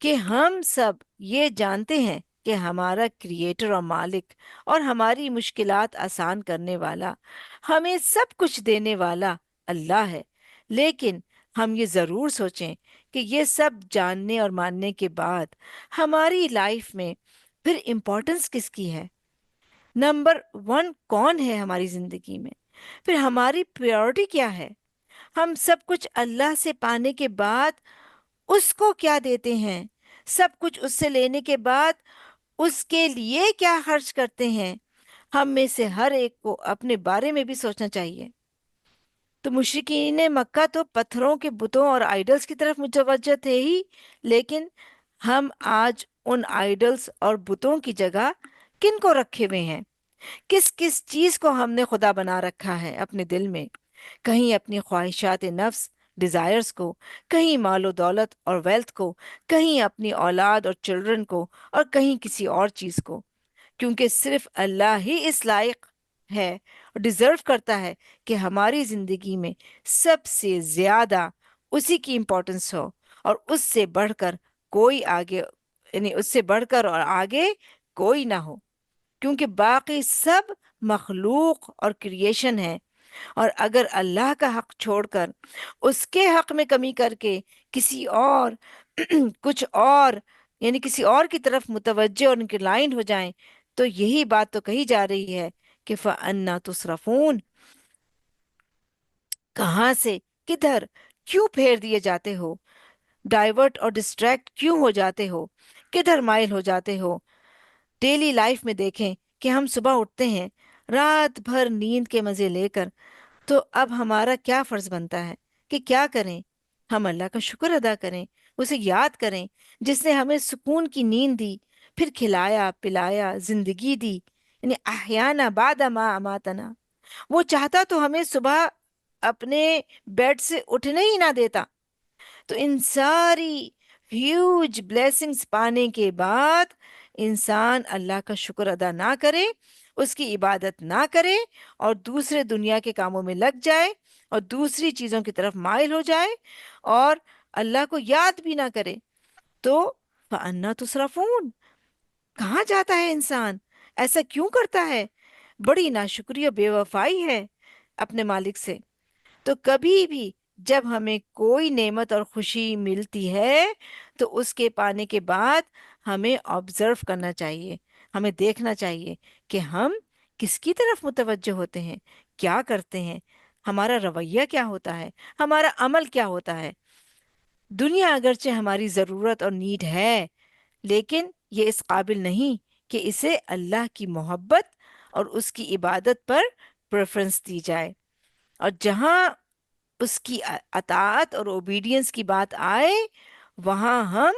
کہ ہم سب یہ جانتے ہیں کہ ہمارا کریٹر اور مالک اور ہماری مشکلات آسان کرنے والا، ہمیں سب کچھ دینے والا اللہ ہے، لیکن ہم یہ ضرور سوچیں کہ یہ سب جاننے اور ماننے کے بعد ہماری لائف میں پھر امپورٹنس کس کی ہے؟ نمبر 1 کون ہے ہماری زندگی میں؟ پھر ہماری پریورٹی کیا ہے؟ ہم سب کچھ اللہ سے پانے کے بعد اس کو کیا دیتے ہیں؟ سب کچھ اس سے لینے کے بعد اس کے لیے کیا خرچ کرتے ہیں؟ ہم میں سے ہر ایک کو اپنے بارے میں بھی سوچنا چاہیے. تو مشرکین مکہ تو پتھروں کے بتوں اور آئیڈلز کی طرف متوجہ تھے ہی، لیکن ہم آج ان آئیڈلز اور بتوں کی جگہ کن کو رکھے ہوئے ہیں؟ کس کس چیز کو ہم نے خدا بنا رکھا ہے اپنے دل میں؟ کہیں اپنی خواہشات نفس ڈیزائرز کو، کہیں مال و دولت اور ویلتھ کو، کہیں اپنی اولاد اور چلڈرن کو، اور کہیں کسی اور چیز کو. کیونکہ صرف اللہ ہی اس لائق ہے اور ڈیزرو کرتا ہے کہ ہماری زندگی میں سب سے زیادہ اسی کی امپورٹنس ہو، اور اس سے بڑھ کر کوئی آگے، یعنی اس سے بڑھ کر اور آگے کوئی نہ ہو، کیونکہ باقی سب مخلوق اور کریشن ہے. اور اگر اللہ کا حق چھوڑ کر اس کے حق میں کمی کر کے کسی اور کچھ اور یعنی کسی اور کی طرف متوجہ اور انکلائنڈ ہو جائیں تو یہی بات تو کہی جا رہی ہے کہ فَأَنَّا تُصْرَفُونَ، کہاں سے، کدھر، کیوں پھیر دیے جاتے ہو؟ ڈائیورٹ اور ڈسٹریکٹ کیوں ہو جاتے ہو؟ کدھر مائل ہو جاتے ہو؟ ڈیلی لائف میں دیکھیں کہ ہم صبح اٹھتے ہیں رات بھر نیند کے مزے لے کر، تو اب ہمارا کیا فرض بنتا ہے کہ کیا کریں؟ ہم اللہ کا شکر ادا کریں، اسے یاد کریں جس نے ہمیں سکون کی نیند دی، پھر کھلایا پلایا، زندگی دی، یعنی احیانا بعد ما اماتنا۔ وہ چاہتا تو ہمیں صبح اپنے بیڈ سے اٹھنے ہی نہ دیتا۔ تو ان ساری ہیوج بلیسنگز پانے کے بعد انسان اللہ کا شکر ادا نہ کرے، اس کی عبادت نہ کرے، اور دوسرے دنیا کے کاموں میں لگ جائے اور دوسری چیزوں کی طرف مائل ہو جائے اور اللہ کو یاد بھی نہ کرے، تو فَأَنَّىٰ تُصْرَفُونَ، کہاں جاتا ہے انسان؟ ایسا کیوں کرتا ہے؟ بڑی ناشکری اور بے وفائی ہے اپنے مالک سے۔ تو کبھی بھی جب ہمیں کوئی نعمت اور خوشی ملتی ہے تو اس کے پانے کے بعد ہمیں آبزرو کرنا چاہیے، ہمیں دیکھنا چاہیے کہ ہم کس کی طرف متوجہ ہوتے ہیں، کیا کرتے ہیں، ہمارا رویہ کیا ہوتا ہے، ہمارا عمل کیا ہوتا ہے۔ دنیا اگرچہ ہماری ضرورت اور نیڈ ہے، لیکن یہ اس قابل نہیں کہ اسے اللہ کی محبت اور اس کی عبادت پر پریفرنس دی جائے، اور جہاں اس کی اطاعت اور اوبیڈینس کی بات آئے وہاں ہم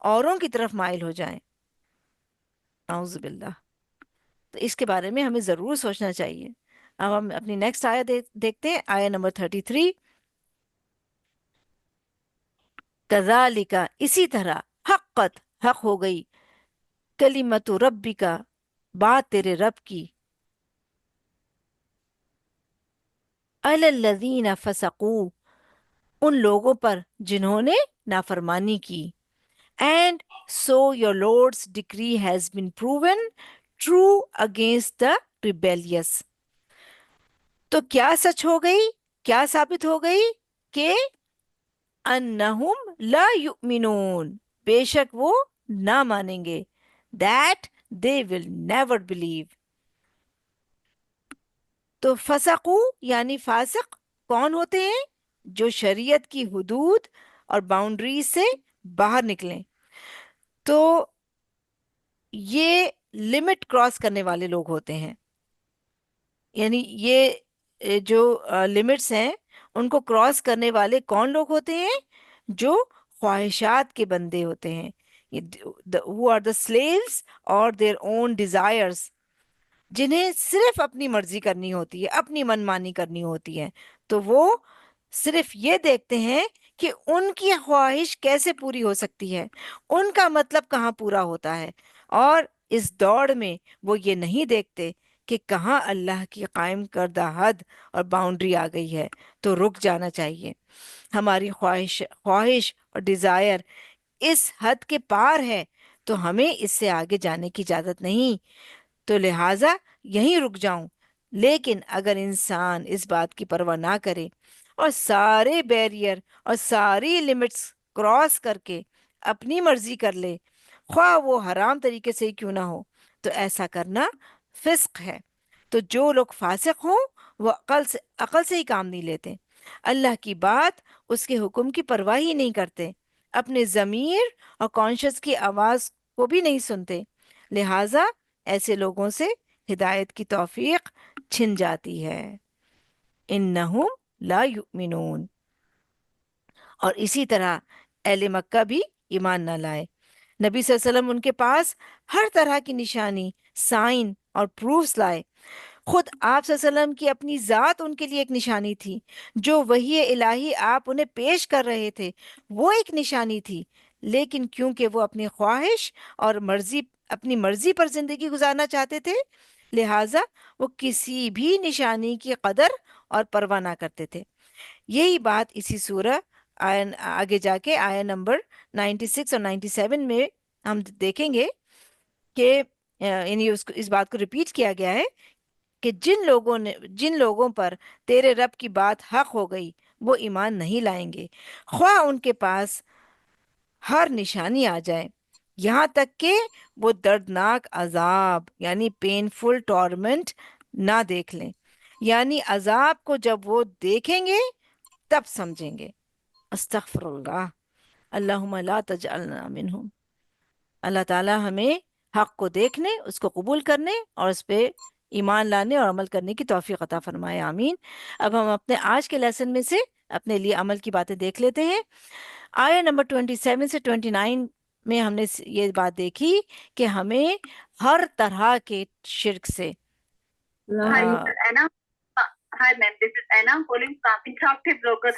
اوروں کی طرف مائل ہو جائیں۔ اعوذ باللہ۔ تو اس کے بارے میں ہمیں ضرور سوچنا چاہیے۔ اب ہم اپنی نیکسٹ آیت دیکھتے ہیں، آیت نمبر 33۔ کذالک، اسی طرح، حقت، حق ہو گئی، کلمت ربک، بات تیرے رب کی، علی الذین فسقوا، ان لوگوں پر جنہوں نے نافرمانی کی، and so your lords decree has been proven true against the rebellious. تو کیا سچ ہو گئی، کیا ثابت ہو گئی کہ انہم لا یؤمنون، بے شک وہ نہ مانیں گے، that they will never believe۔ تو فسقو یعنی فاسق کون ہوتے ہیں؟ جو شریعت کی حدود اور باؤنڈریز سے باہر نکلیں۔ تو یہ لمٹ کراس کرنے والے لوگ ہوتے ہیں، یعنی یہ جو لمٹس ہیں ان کو کراس کرنے والے کون لوگ ہوتے ہیں؟ جو خواہشات کے بندے ہوتے ہیں، who are the slaves or their own desires، جنہیں صرف اپنی مرضی کرنی ہوتی ہے، اپنی من مانی کرنی ہوتی ہے، تو وہ صرف یہ دیکھتے ہیں کہ ان کی خواہش کیسے پوری ہو سکتی ہے، ان کا مطلب کہاں پورا ہوتا ہے، اور اس دوڑ میں وہ یہ نہیں دیکھتے کہ کہاں اللہ کی قائم کردہ حد اور باؤنڈری آ گئی ہے، تو رک جانا چاہیے۔ ہماری خواہش اور ڈیزائر اس حد کے پار ہے تو ہمیں اس سے آگے جانے کی اجازت نہیں، تو لہٰذا یہیں رک جاؤں۔ لیکن اگر انسان اس بات کی پرواہ نہ کرے اور سارے بیریئر اور ساری لمٹس کراس کر کے اپنی مرضی کر لے، خواہ وہ حرام طریقے سے ہی کیوں نہ ہو، تو ایسا کرنا فسق ہے۔ تو جو لوگ فاسق ہوں وہ عقل سے ہی کام نہیں لیتے، اللہ کی بات، اس کے حکم کی پرواہ ہی نہیں کرتے، اپنے ضمیر اور کانشس کی آواز کو بھی نہیں سنتے، لہٰذا ایسے لوگوں سے ہدایت کی توفیق چھن جاتی ہے۔ انہم لا یؤمنون۔ اور اسی طرح اہل مکہ بھی ایمان نہ لائے۔ نبی صلی اللہ علیہ وسلم ان کے پاس ہر طرح کی نشانی، سائن اور پروفز لائے۔ خود آپ صلی اللہ علیہ وسلم کی اپنی ذات ان کے لیے ایک نشانی تھی، جو وحی الہی آپ انہیں پیش کر رہے تھے وہ ایک نشانی تھی، لیکن کیونکہ وہ اپنی خواہش اور اپنی مرضی پر زندگی گزارنا چاہتے تھے، لہٰذا وہ کسی بھی نشانی کی قدر اور پرواہ نہ کرتے تھے۔ یہی بات اسی سورہ آگے جا کے آیت نمبر 96 اور 97 میں ہم دیکھیں گے کہ یعنی اس بات کو ریپیٹ کیا گیا ہے کہ جن لوگوں پر تیرے رب کی بات حق ہو گئی وہ ایمان نہیں لائیں گے، خواہ ان کے پاس ہر نشانی آ جائے، یہاں تک کہ وہ دردناک عذاب یعنی پینفل ٹورمنٹ نہ دیکھ لیں، یعنی عذاب کو جب وہ دیکھیں گے تب سمجھیں گے۔ استغفر اللہ، اللہم لا تجعلنا منہم۔ اللہ تعالیٰ ہمیں حق کو دیکھنے، اس کو قبول کرنے اور اس پہ ایمان لانے اور عمل کرنے کی توفیق عطا فرمائے، آمین۔ اب ہم اپنے آج کے لیسن میں سے اپنے لیے عمل کی باتیں دیکھ لیتے ہیں۔ آیا نمبر 27 سے 29 میں ہم نے یہ بات دیکھی کہ ہمیں ہر طرح کے شرک سے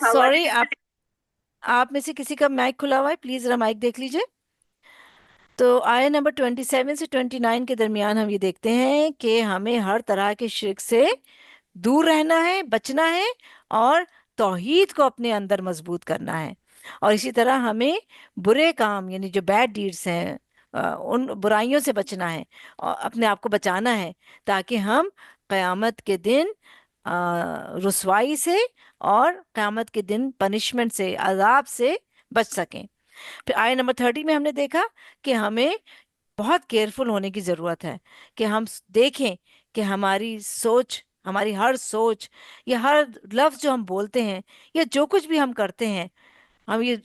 سوری، آپ میں سے کسی کا مائک کھلا ہوا ہے، پلیز ذرا مائک دیکھ لیجئے۔ تو آیت نمبر 27 سے 29 کے درمیان ہم یہ دیکھتے ہیں کہ ہمیں ہر طرح کے شرک سے دور رہنا ہے، بچنا ہے اور توحید کو اپنے اندر مضبوط کرنا ہے، اور اسی طرح ہمیں برے کام یعنی جو بیڈ ڈیڈز ہیں ان برائیوں سے بچنا ہے اور اپنے آپ کو بچانا ہے تاکہ ہم قیامت کے دن رسوائی سے اور قیامت کے دن پنشمنٹ سے، عذاب سے بچ سکیں۔ پھر آیت نمبر 30 میں ہم نے دیکھا کہ ہمیں بہت کیئرفل ہونے کی ضرورت ہے کہ ہم دیکھیں کہ ہماری سوچ، ہماری ہر سوچ یا ہر لفظ جو ہم بولتے ہیں یا جو کچھ بھی ہم کرتے ہیں، ہم یہ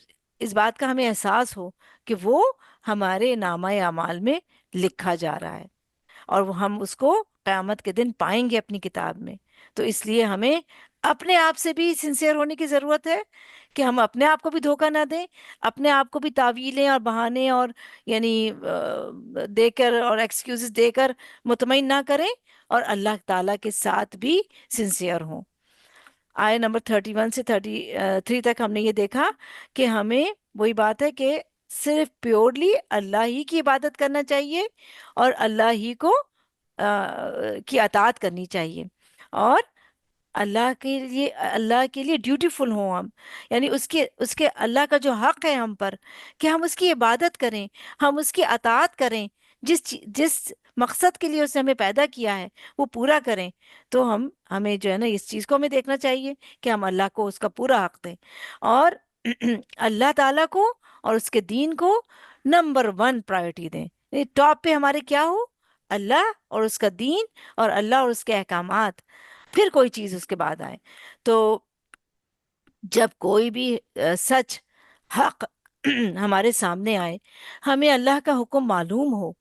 اس بات کا ہمیں احساس ہو کہ وہ ہمارے نامہ اعمال میں لکھا جا رہا ہے اور ہم اس کو قیامت کے دن پائیں گے اپنی کتاب میں۔ تو اس لیے ہمیں اپنے آپ سے بھی سنسیئر ہونے کی ضرورت ہے کہ ہم اپنے آپ کو بھی دھوکہ نہ دیں، اپنے آپ کو بھی تعویلیں اور بہانے اور یعنی دے کر اور ایکسکیوزز دے کر مطمئن نہ کریں، اور اللہ تعالیٰ کے ساتھ بھی سنسیئر ہوں۔ آئے نمبر 31 سے 33 تک ہم نے یہ دیکھا کہ ہمیں وہی بات ہے کہ صرف پیورلی اللہ ہی کی عبادت کرنا چاہیے اور اللہ ہی کو کی اطاعت کرنی چاہیے، اور اللہ کے لیے ڈیوٹیفل ہوں ہم، یعنی اس کے اللہ کا جو حق ہے ہم پر کہ ہم اس کی عبادت کریں، ہم اس کی اطاعت کریں، جس مقصد کے لیے اس نے ہمیں پیدا کیا ہے وہ پورا کریں۔ تو ہمیں جو ہے نا اس چیز کو ہمیں دیکھنا چاہیے کہ ہم اللہ کو اس کا پورا حق دیں اور اللہ تعالیٰ کو اور اس کے دین کو نمبر 1 پرائرٹی دیں، ٹاپ پہ ہمارے کیا ہو؟ اللہ اور اس کا دین اور اللہ اور اس کے احکامات، پھر کوئی چیز اس کے بعد آئے۔ تو جب کوئی بھی سچ حق ہمارے سامنے آئے، ہمیں اللہ کا حکم معلوم ہو،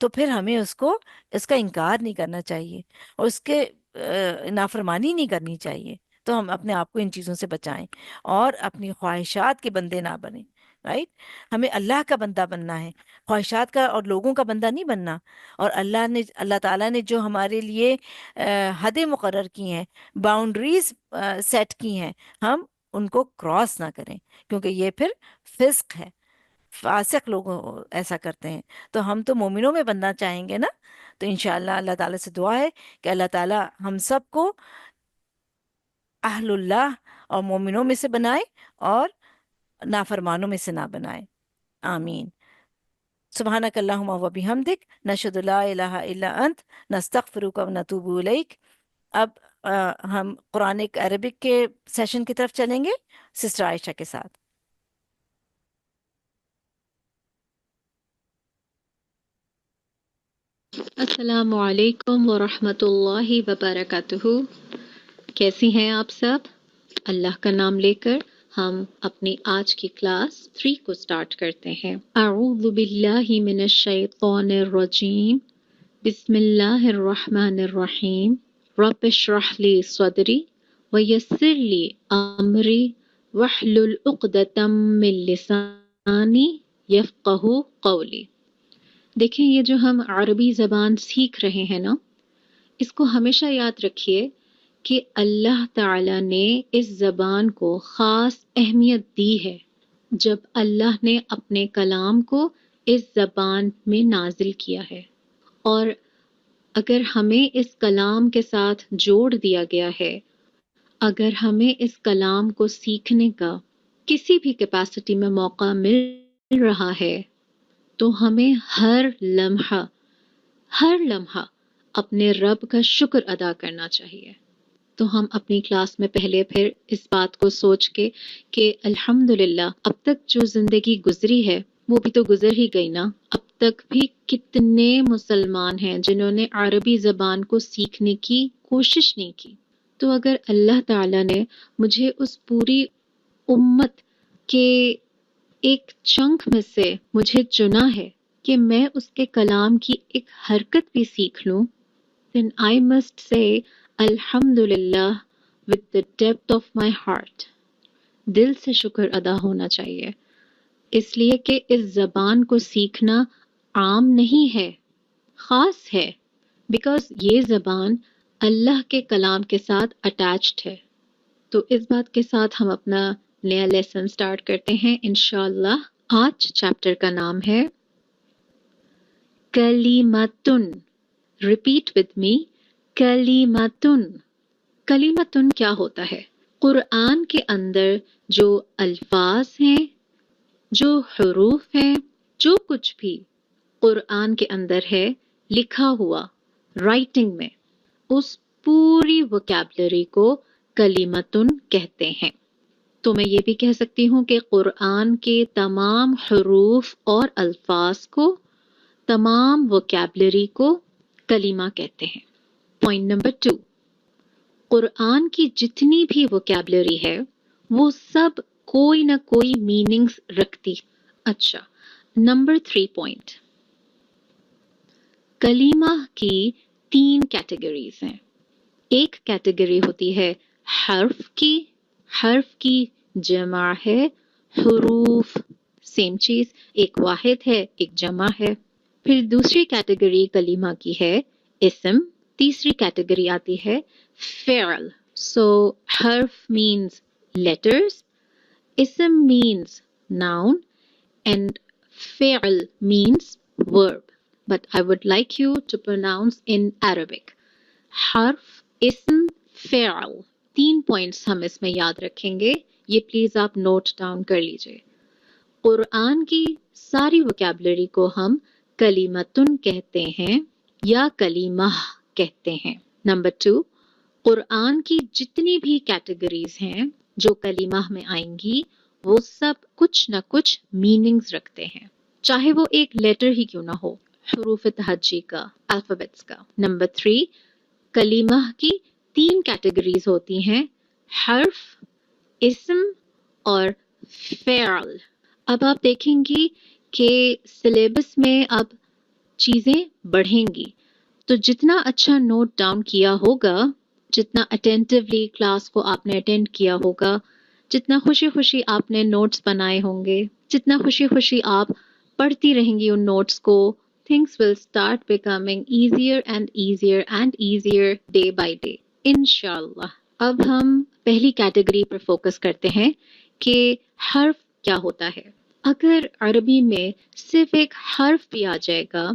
تو پھر ہمیں اس کا انکار نہیں کرنا چاہیے اور اس کے نافرمانی نہیں کرنی چاہیے۔ تو ہم اپنے آپ کو ان چیزوں سے بچائیں اور اپنی خواہشات کے بندے نہ بنیں، رائٹ؟ ہمیں اللہ کا بندہ بننا ہے، خواہشات کا اور لوگوں کا بندہ نہیں بننا۔ اور اللہ تعالیٰ نے جو ہمارے لیے حدیں مقرر کی ہیں، باؤنڈریز سیٹ کی ہیں، ہم ان کو کراس نہ کریں، کیونکہ یہ پھر فسق ہے، فاسق لوگ ایسا کرتے ہیں۔ تو ہم تو مومنوں میں بننا چاہیں گے نا، تو انشاءاللہ اللہ تعالیٰ سے دعا ہے کہ اللہ تعالیٰ ہم سب کو اہل اللہ اور مومنوں میں سے بنائے اور نافرمانوں میں سے نہ بنائے، آمین۔ سبحانک اللہم و بحمدک، نشہد لا الہ الا انت، نستغفرک و نتوب الیک۔ اب ہم قرآنک عربک کے سیشن کی طرف چلیں گے سسٹر عائشہ کے ساتھ۔ السلام علیکم ورحمۃ اللہ وبرکاتہ۔ کیسی ہیں آپ سب؟ اللہ کا نام لے کر ہم اپنی آج کی کلاس 3 کو سٹارٹ کرتے ہیں۔ اعوذ باللہ من الشیطان الرجیم، بسم اللہ الرحمن الرحیم، رب اشرح لی صدری ویسر لی امری واحلل عقدۃ من لسانی یفقہوا قولی۔ دیکھیں، یہ جو ہم عربی زبان سیکھ رہے ہیں نا، اس کو ہمیشہ یاد رکھیے کہ اللہ تعالیٰ نے اس زبان کو خاص اہمیت دی ہے جب اللہ نے اپنے کلام کو اس زبان میں نازل کیا ہے، اور اگر ہمیں اس کلام کے ساتھ جوڑ دیا گیا ہے، اگر ہمیں اس کلام کو سیکھنے کا کسی بھی کیپیسٹی میں موقع مل رہا ہے، تو ہمیں ہر لمحہ اپنے رب کا شکر ادا کرنا چاہیے۔ تو ہم اپنی کلاس میں پہلے پھر اس بات کو سوچ کے کہ الحمدللہ اب تک جو زندگی گزری ہے وہ بھی تو گزر ہی گئی نا، اب تک بھی کتنے مسلمان ہیں جنہوں نے عربی زبان کو سیکھنے کی کوشش نہیں کی۔ تو اگر اللہ تعالیٰ نے مجھے اس پوری امت کے ایک چنک میں سے مجھے چنا ہے، کہ میں اس کے کلام کی ایک حرکت بھی سیکھ لوں, then I must say Alhamdulillah with the depth of my heart. دل سے شکر ادا ہونا چاہیے, اس لیے کہ اس زبان کو سیکھنا عام نہیں ہے, خاص ہے, بیکاز یہ زبان اللہ کے کلام کے ساتھ اٹیچڈ ہے. تو اس بات کے ساتھ ہم اپنا نیا لیسن سٹارٹ کرتے ہیں انشاءاللہ. آج چیپٹر کا نام ہے کلیمتن. Repeat with me, کلیمتن. کلیمتن کیا ہوتا ہے؟ قرآن کے اندر جو الفاظ ہیں, جو حروف ہیں, جو کچھ بھی قرآن کے اندر ہے لکھا ہوا رائٹنگ میں, اس پوری وکیبلری کو کلیمتن کہتے ہیں. تو میں یہ بھی کہہ سکتی ہوں کہ قرآن کے تمام حروف اور الفاظ کو, تمام وکیبلری کو کلمہ کہتے ہیں. پوائنٹ نمبر 2, قرآن کی جتنی بھی وکیبلری ہے وہ سب کوئی نہ کوئی میننگز رکھتی. اچھا, نمبر 3 پوائنٹ, کلمہ کی 3 کیٹیگریز ہیں. ایک کیٹیگری ہوتی ہے حرف کی, حرف کی جمع ہے حروف, سیم چیز, ایک واحد ہے ایک جمع ہے. پھر دوسری کیٹیگری کلمہ کی ہے اسم. تیسری کیٹیگری آتی ہے فعل. سو حرف مینز لیٹرز, اسم مینز noun, and فعل means verb. But I would like you to pronounce in Arabic. حرف, اسم, فعل, 3 پوائنٹس ہم اس میں یاد رکھیں گے. یہ پلیز آپ نوٹ ڈاؤن کر لیجئے. قرآن کی ساری وکیبلری کو ہم کلیمتن کہتے ہیں یا کلیمہ کہتے ہیں. نمبر 2, قرآن کی جتنی بھی کیٹیگریز ہیں جو کلیمہ میں آئیں گی وہ سب کچھ نہ کچھ میننگز رکھتے ہیں, چاہے وہ ایک لیٹر ہی کیوں نہ ہو, حروف تہجی کا, الفابیٹس کا. نمبر 3, کلیمہ کی 3 کیٹیگریز ہوتی ہیں حرف, اسم اور فعل. اب آپ دیکھیں گی کہ سلیبس میں اب چیزیں بڑھیں گی, تو جتنا اچھا نوٹ ڈاؤن کیا ہوگا, جتنا اٹینٹیولی کلاس کو آپ نے اٹینڈ کیا ہوگا, جتنا خوشی خوشی آپ نے نوٹس بنائے ہوں گے, جتنا خوشی خوشی آپ پڑھتی رہیں گی ان نوٹس کو, things will start becoming easier and easier and easier day by day انشاءاللہ. اب ہم پہلی کیٹیگری پر فوکس کرتے ہیں کہ حرف کیا ہوتا ہے. اگر عربی میں صرف ایک حرف بھی آ جائے گا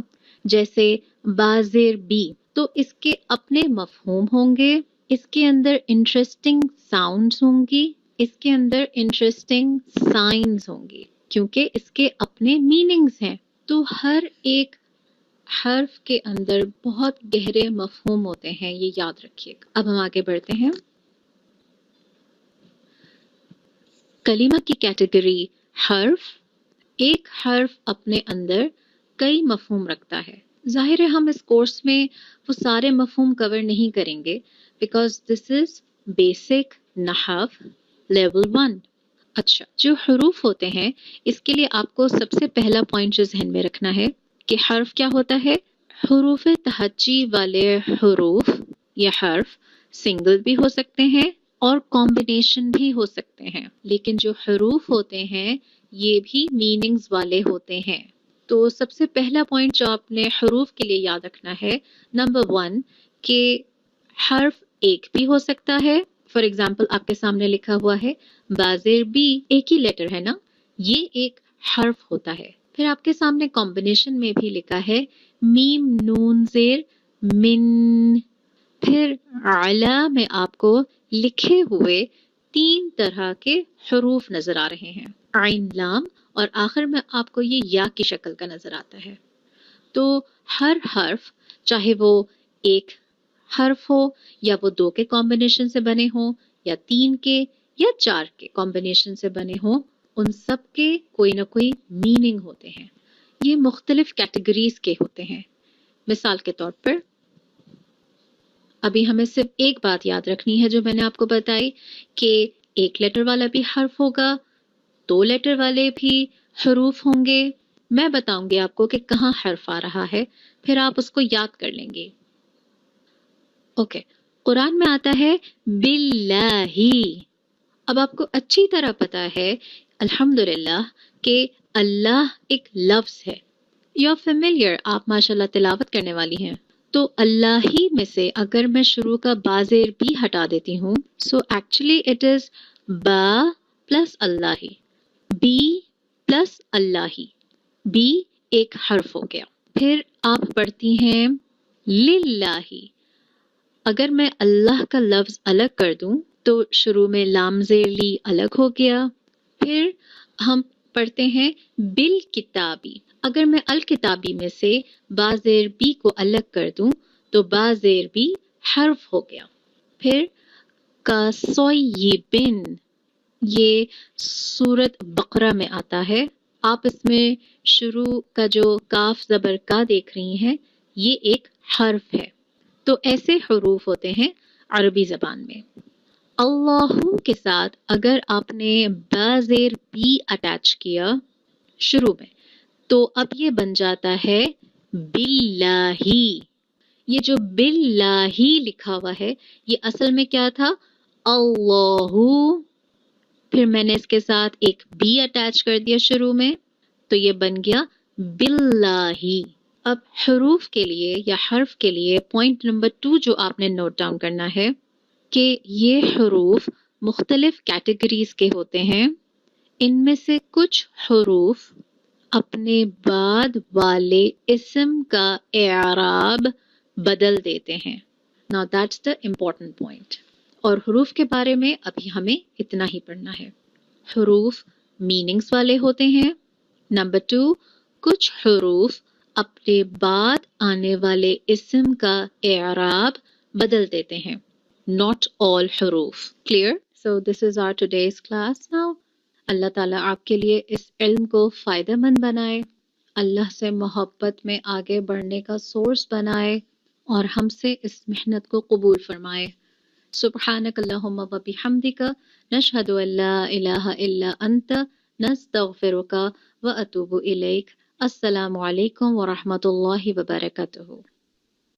جیسے بازر بی, تو اس کے اپنے مفہوم ہوں گے, اس کے اندر انٹرسٹنگ ساؤنڈز ہوں گی, اس کے اندر انٹرسٹنگ سائنز ہوں گی, کیونکہ اس کے اپنے میننگز ہیں. تو ہر ایک حرف کے اندر بہت گہرے مفہوم ہوتے ہیں, یہ یاد رکھیے گا. اب ہم آگے بڑھتے ہیں. کلمہ کی کیٹیگری حرف. ایک حرف اپنے اندر کئی مفہوم رکھتا ہے. ظاہر ہے ہم اس کورس میں وہ سارے مفہوم کور نہیں کریں گے, بیکاز دس از بیسک نحو لیول 1. اچھا, جو حروف ہوتے ہیں اس کے لیے آپ کو سب سے پہلا پوائنٹ جو ذہن میں رکھنا ہے کہ حرف کیا ہوتا ہے. حروف تہجی والے حروف یا حرف سنگل بھی ہو سکتے ہیں اور کمبینیشن بھی ہو سکتے ہیں, لیکن جو حروف ہوتے ہیں یہ بھی میننگز والے ہوتے ہیں. تو سب سے پہلا پوائنٹ جو آپ نے حروف کے لیے یاد رکھنا ہے, نمبر 1, کہ حرف ایک بھی ہو سکتا ہے. فار ایگزامپل آپ کے سامنے لکھا ہوا ہے بازر بی, ایک ہی لیٹر ہے نا, یہ ایک حرف ہوتا ہے. پھر آپ کے سامنے کمبینیشن میں بھی لکھا ہے میم نون زیر من. پھر علا میں آپ کو لکھے ہوئے 3 طرح کے حروف نظر آ رہے ہیں, عین لام, اور آخر میں آپ کو یہ یا کی شکل کا نظر آتا ہے. تو ہر حرف, چاہے وہ ایک حرف ہو یا وہ 2 کے کمبینیشن سے بنے ہوں یا 3 کے یا 4 کے کمبینیشن سے بنے ہوں, ان سب کے کوئی نہ کوئی میننگ ہوتے ہیں. یہ مختلف کیٹیگریز کے ہوتے ہیں. مثال کے طور پر ابھی ہمیں صرف ایک بات یاد رکھنی ہے جو میں نے آپ کو بتائی, کہ ایک لیٹر والا بھی حرف ہوگا, 2 لیٹر والے بھی حروف ہوں گے, میں بتاؤں گی آپ کو کہ کہاں حرف آ رہا ہے، پھر آپ اس کو یاد کر لیں گے. اوکے، قرآن میں آتا ہے باللہ. اب آپ کو اچھی طرح پتا ہے الحمدللہ کہ اللہ ایک لفظ ہے. یو آر فیملیئر، آپ ماشاءاللہ تلاوت کرنے والی ہیں. تو اللہ ہی میں سے اگر میں شروع کا با زیر بھی ہٹا دیتی ہوں، سو ایکچولی اٹ از با پلس اللہ ہی، بی پلس اللہ ہی. بی ایک حرف ہو گیا. پھر آپ پڑھتی ہیں للہ. اگر میں اللہ کا لفظ الگ کر دوں تو شروع میں لام زیر لی الگ ہو گیا. پھر ہم پڑھتے ہیں بالکتابی. اگر میں الکتابی میں سے با زیر بی کو الگ کر دوں تو با زیر بی حرف ہو گیا. پھر کاسویبن، یہ سورت بقرہ میں آتا ہے. آپ اس میں شروع کا جو کاف زبر کا دیکھ رہی ہیں، یہ ایک حرف ہے. تو ایسے حروف ہوتے ہیں عربی زبان میں. اللہ کے ساتھ اگر آپ نے با زیر بی اٹیچ کیا شروع میں تو اب یہ بن جاتا ہے باللہ. یہ جو باللہ لکھا ہوا ہے یہ اصل میں کیا تھا؟ اللہ. پھر میں نے اس کے ساتھ ایک بی اٹیچ کر دیا شروع میں تو یہ بن گیا باللہ. اب حروف کے لیے یا حرف کے لیے پوائنٹ نمبر 2 جو آپ نے نوٹ ڈاؤن کرنا ہے کہ یہ حروف مختلف کیٹیگریز کے ہوتے ہیں. ان میں سے کچھ حروف اپنے بعد والے اسم کا اعراب بدل دیتے ہیں. Now that's the important point. اور حروف کے بارے میں ابھی ہمیں اتنا ہی پڑھنا ہے. حروف میننگز والے ہوتے ہیں. نمبر 2، کچھ حروف اپنے بعد آنے والے اسم کا اعراب بدل دیتے ہیں. Not all حروف. Clear? So this is our today's class now. اللہ تعالیٰ آپ کے لیے اس علم کو فائدہ مند بنائے، اللہ سے محبت میں آگے بڑھنے کا سورس بنائے اور ہم سے اس محنت کو قبول فرمائے. سبحانک اللہم و بحمدک، نشہد ان لا الہ الا انت، نستغفرک و اتوب الیک. السلام علیکم ورحمۃ اللہ وبرکاتہ.